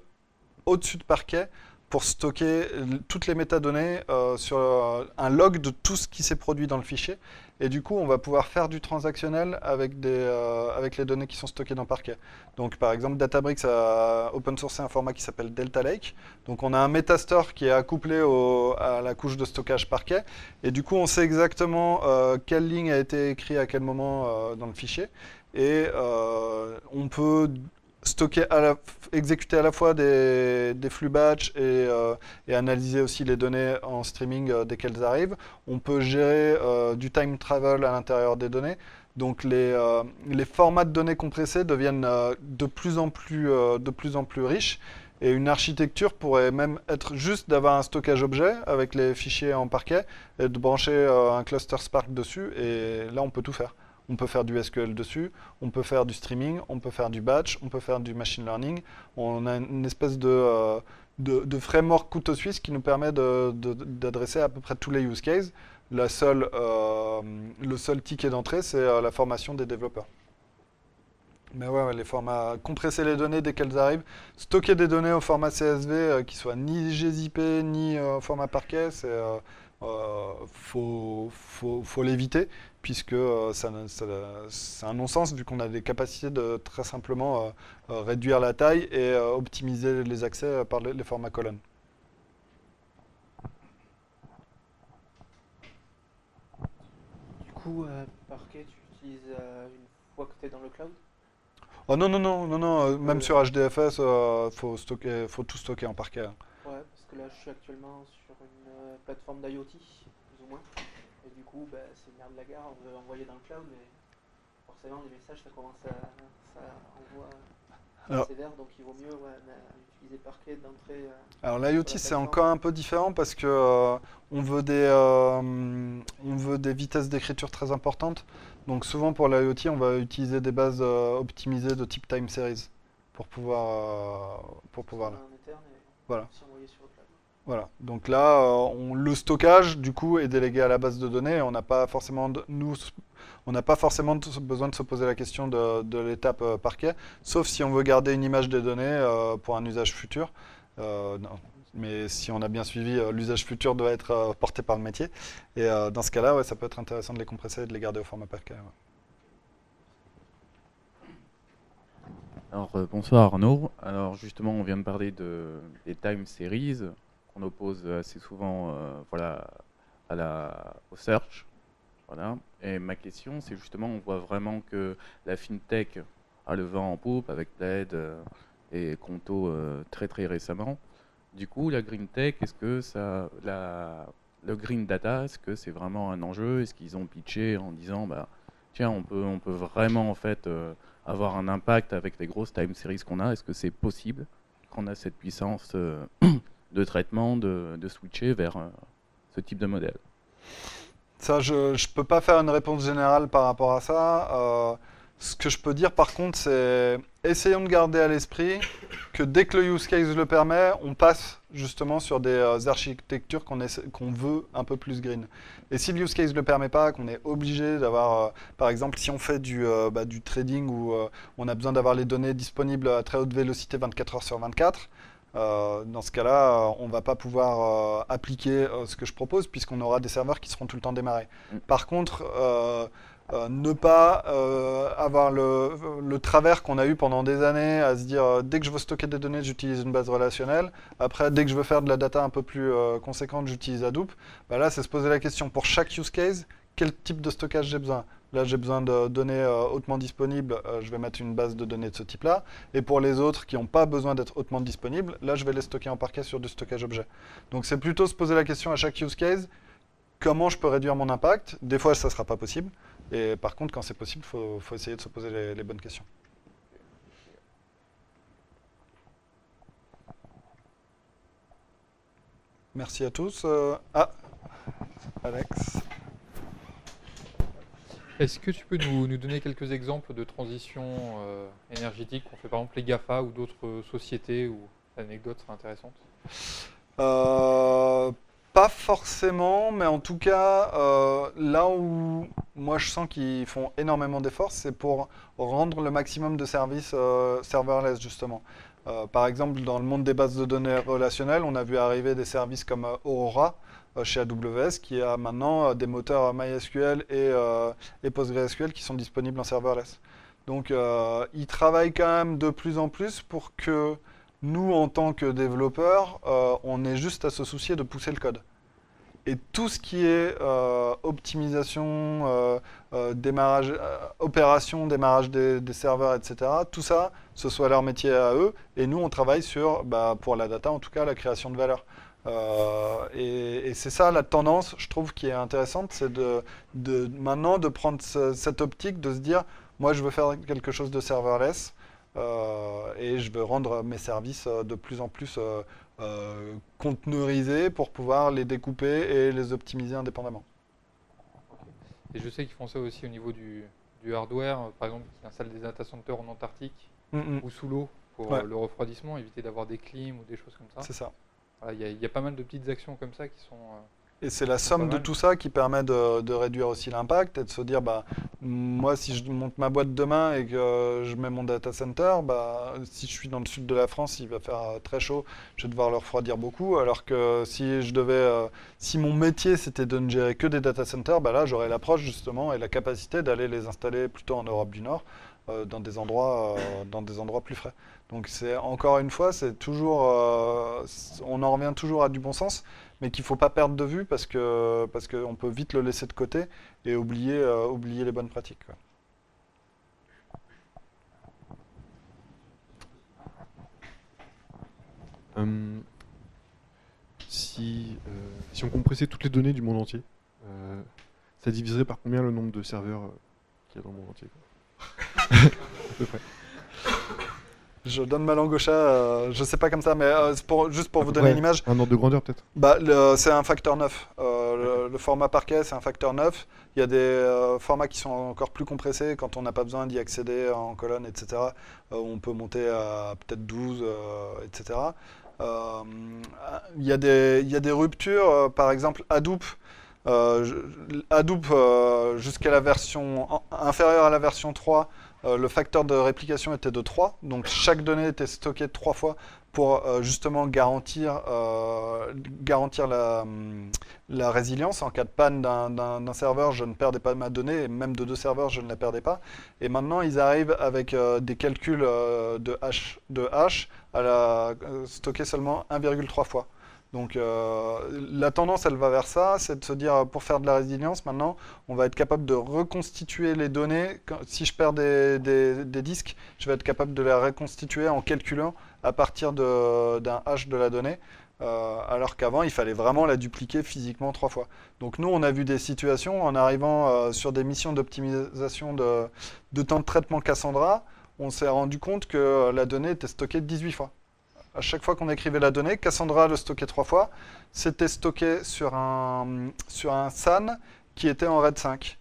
au-dessus de Parquet pour stocker toutes les métadonnées sur un log de tout ce qui s'est produit dans le fichier. Et du coup, on va pouvoir faire du transactionnel avec les données qui sont stockées dans Parquet. Donc par exemple, Databricks a open sourcé un format qui s'appelle Delta Lake. Donc on a un metastore qui est accouplé à la couche de stockage Parquet. Et du coup, on sait exactement quelle ligne a été écrite à quel moment dans le fichier. Et on peut exécuter à la fois des flux batch et analyser aussi les données en streaming dès qu'elles arrivent. On peut gérer du time travel à l'intérieur des données. Donc les formats de données compressés deviennent de plus en plus riches. Et une architecture pourrait même être juste d'avoir un stockage objet avec les fichiers en Parquet et de brancher un cluster Spark dessus. Et là, on peut tout faire. On peut faire du SQL dessus, on peut faire du streaming, on peut faire du batch, on peut faire du machine learning. On a une espèce de framework couteau suisse qui nous permet d'adresser à peu près tous les use cases. Le seul ticket d'entrée, c'est la formation des développeurs. Mais ouais, les formats, compresser les données dès qu'elles arrivent, stocker des données au format CSV qui soit ni gzip ni au format Parquet, faut l'éviter, puisque c'est un non-sens vu qu'on a des capacités de très simplement réduire la taille et optimiser les accès par les formats colonnes. Du coup, Parquet, tu l'utilises une fois que tu es dans le cloud? Oh non, même sur HDFS, faut tout stocker en Parquet. Ouais, parce que là je suis actuellement sur une plateforme d'IoT, plus ou moins. Et du coup, c'est le nerf de la guerre, on veut envoyer dans le cloud, mais forcément les messages ça commence ça envoie sévère, donc il vaut mieux utiliser Parquet d'entrée. Alors l'IoT c'est encore un peu différent parce que on veut des vitesses d'écriture très importantes. Donc souvent pour l'IoT on va utiliser des bases optimisées de type time series pour pouvoir voilà. Voilà. Donc là le stockage du coup est délégué à la base de données. On n'a pas forcément besoin de se poser la question de l'étape Parquet, sauf si on veut garder une image des données pour un usage futur. Non. Mais si on a bien suivi, l'usage futur doit être porté par le métier. Et dans ce cas-là, ça peut être intéressant de les compresser et de les garder au format Parquet. Ouais. Alors bonsoir Arnaud. Alors justement, on vient de parler des time series qu'on oppose assez souvent au search. Voilà. Et ma question, c'est justement, on voit vraiment que la fintech a le vent en poupe avec Plaid et Conto très très récemment. Du coup, la green tech, est-ce que le green data, est-ce que c'est vraiment un enjeu? Est-ce qu'ils ont pitché en disant, tiens, on peut vraiment en fait avoir un impact avec les grosses time series qu'on a? Est-ce que c'est possible qu'on a cette puissance de traitement, de switcher vers ce type de modèle? Ça, je peux pas faire une réponse générale par rapport à ça. Ce que je peux dire par contre, c'est essayons de garder à l'esprit que dès que le use case le permet, on passe justement sur des architectures qu'on veut un peu plus green. Et si le use case ne le permet pas, qu'on est obligé d'avoir, par exemple, si on fait du trading où on a besoin d'avoir les données disponibles à très haute vélocité 24 heures sur 24, dans ce cas-là, on ne va pas pouvoir appliquer ce que je propose puisqu'on aura des serveurs qui seront tout le temps démarrés. Par contre, ne pas avoir le travers qu'on a eu pendant des années à se dire dès que je veux stocker des données, j'utilise une base relationnelle. Après, dès que je veux faire de la data un peu plus conséquente, j'utilise Hadoop. Bah là, c'est se poser la question pour chaque use case, quel type de stockage j'ai besoin. Là, j'ai besoin de données hautement disponibles, je vais mettre une base de données de ce type-là. Et pour les autres qui n'ont pas besoin d'être hautement disponibles, là, je vais les stocker en parquet sur du stockage objet. Donc, c'est plutôt se poser la question à chaque use case, comment je peux réduire mon impact. Des fois, ça ne sera pas possible. Et par contre, quand c'est possible, il faut essayer de se poser les bonnes questions. Merci à tous. Alex. Est-ce que tu peux nous donner quelques exemples de transition énergétique qu'on fait par exemple les GAFA ou d'autres sociétés ou anecdotes intéressantes? Pas forcément, mais en tout cas, là où moi je sens qu'ils font énormément d'efforts, c'est pour rendre le maximum de services serverless justement. Par exemple, dans le monde des bases de données relationnelles, on a vu arriver des services comme Aurora chez AWS qui a maintenant des moteurs MySQL et PostgreSQL qui sont disponibles en serverless. Donc ils travaillent quand même de plus en plus pour que nous, en tant que développeurs, on ait juste à se soucier de pousser le code. Et tout ce qui est optimisation, démarrage, opération, démarrage des serveurs, etc., tout ça, ce soit leur métier à eux. Et nous, on travaille sur, pour la data, en tout cas, la création de valeur. Et c'est ça la tendance, je trouve, qui est intéressante, c'est maintenant de prendre cette optique, de se dire, moi, je veux faire quelque chose de serverless. Et je veux rendre mes services de plus en plus conteneurisés pour pouvoir les découper et les optimiser indépendamment. Et je sais qu'ils font ça aussi au niveau du hardware, par exemple, qui installent des data centers en Antarctique ou sous l'eau pour le refroidissement, éviter d'avoir des clims ou des choses comme ça. C'est ça. Il y a pas mal de petites actions comme ça qui sont... Et c'est la somme de tout ça qui permet de réduire aussi l'impact et de se dire, moi, si je monte ma boîte demain et que je mets mon data center, si je suis dans le sud de la France, il va faire très chaud, je vais devoir le refroidir beaucoup. Alors que si mon métier c'était de ne gérer que des data centers, là, j'aurais l'approche justement et la capacité d'aller les installer plutôt en Europe du Nord, dans des endroits plus frais. Donc c'est encore une fois, c'est toujours, on en revient toujours à du bon sens, mais qu'il ne faut pas perdre de vue parce qu'on peut vite le laisser de côté et oublier les bonnes pratiques, quoi. Si on compressait toutes les données du monde entier, ça diviserait par combien le nombre de serveurs qu'il y a dans le monde entier, quoi. À peu près. Je donne ma langue au chat, je sais pas comme ça, mais juste pour vous donner une image. Un ordre de grandeur peut-être. C'est un facteur 9. Le format parquet, c'est un facteur 9. Il y a des formats qui sont encore plus compressés quand on n'a pas besoin d'y accéder en colonne, etc. On peut monter à peut-être 12, etc. Il y a des ruptures, par exemple Hadoop. Hadoop, jusqu'à la version inférieure à la version 3, le facteur de réplication était de 3, donc chaque donnée était stockée 3 fois pour justement garantir la résilience. En cas de panne d'un serveur, je ne perdais pas ma donnée, et même de 2 serveurs, je ne la perdais pas. Et maintenant, ils arrivent avec des calculs de hash à la stocker seulement 1,3 fois. Donc la tendance, elle va vers ça, c'est de se dire, pour faire de la résilience, maintenant, on va être capable de reconstituer les données. Si je perds des disques, je vais être capable de les reconstituer en calculant à partir d'un hash de la donnée, alors qu'avant, il fallait vraiment la dupliquer physiquement 3 fois. Donc nous, on a vu des situations, en arrivant sur des missions d'optimisation de temps de traitement Cassandra, on s'est rendu compte que la donnée était stockée 18 fois. À chaque fois qu'on écrivait la donnée, Cassandra le stockait 3 fois. C'était stocké sur un SAN qui était en RAID 5.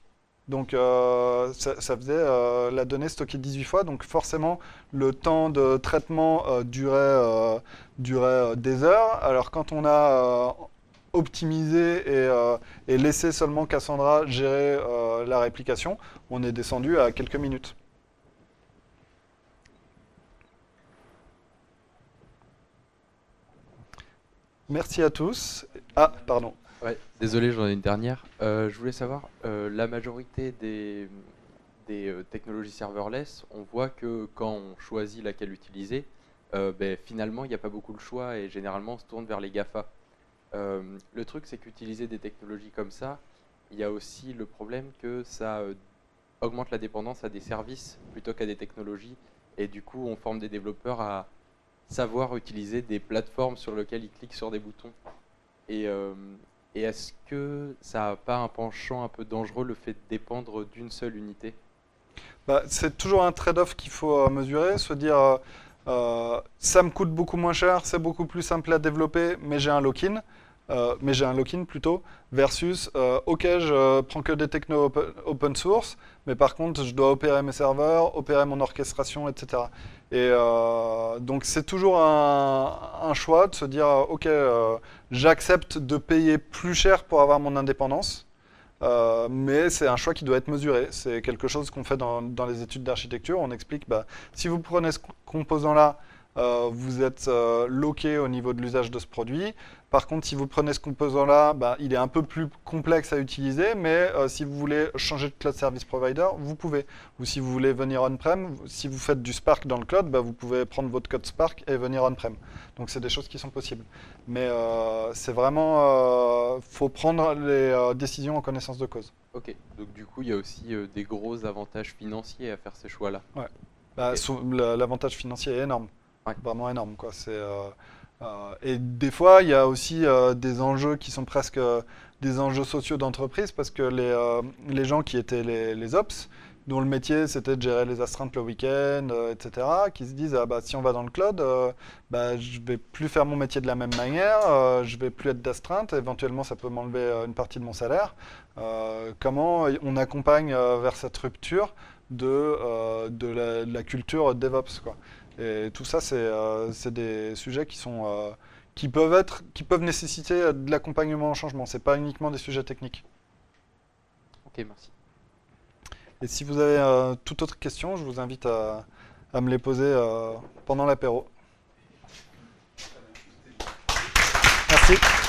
Donc ça faisait la donnée stockée 18 fois, donc forcément le temps de traitement durait des heures. Alors quand on a optimisé et laissé seulement Cassandra gérer la réplication, on est descendu à quelques minutes. Merci à tous. Ah, pardon. Ouais, désolé, j'en ai une dernière. Je voulais savoir, la majorité des technologies serverless, on voit que quand on choisit laquelle utiliser, finalement, il n'y a pas beaucoup de choix et généralement, on se tourne vers les GAFA. Le truc, c'est qu'utiliser des technologies comme ça, il y a aussi le problème que ça augmente la dépendance à des services plutôt qu'à des technologies. Et du coup, on forme des développeurs à savoir utiliser des plateformes sur lesquelles ils cliquent sur des boutons. Et est-ce que ça n'a pas un penchant un peu dangereux, le fait de dépendre d'une seule unité? C'est toujours un trade-off qu'il faut mesurer, se dire ça me coûte beaucoup moins cher, c'est beaucoup plus simple à développer, mais j'ai un lock-in. Plutôt, versus ok, je prends que des technos open source, mais par contre je dois opérer mes serveurs, opérer mon orchestration, etc. Et donc c'est toujours un choix de se dire ok, j'accepte de payer plus cher pour avoir mon indépendance, mais c'est un choix qui doit être mesuré. C'est quelque chose qu'on fait dans les études d'architecture. On explique, si vous prenez ce composant-là, vous êtes locké au niveau de l'usage de ce produit. Par contre, si vous prenez ce composant-là, il est un peu plus complexe à utiliser, mais si vous voulez changer de cloud service provider, vous pouvez. Ou si vous voulez venir on-prem, si vous faites du Spark dans le cloud, vous pouvez prendre votre code Spark et venir on-prem. Donc c'est des choses qui sont possibles. Mais c'est vraiment, faut prendre les décisions en connaissance de cause. Ok, donc du coup, il y a aussi des gros avantages financiers à faire ces choix-là. Ouais. L'avantage financier est énorme. Ouais. Vraiment énorme, quoi. Et des fois, il y a aussi des enjeux qui sont presque des enjeux sociaux d'entreprise, parce que les gens qui étaient les ops, dont le métier c'était de gérer les astreintes le week-end, etc., qui se disent si on va dans le cloud, je vais plus faire mon métier de la même manière, je vais plus être d'astreinte, éventuellement ça peut m'enlever une partie de mon salaire. Comment on accompagne vers cette rupture de la culture DevOps, quoi. Et tout ça, c'est des sujets qui peuvent nécessiter de l'accompagnement au changement. C'est pas uniquement des sujets techniques. Ok, merci. Et si vous avez toute autre question, je vous invite à me les poser pendant l'apéro. Merci.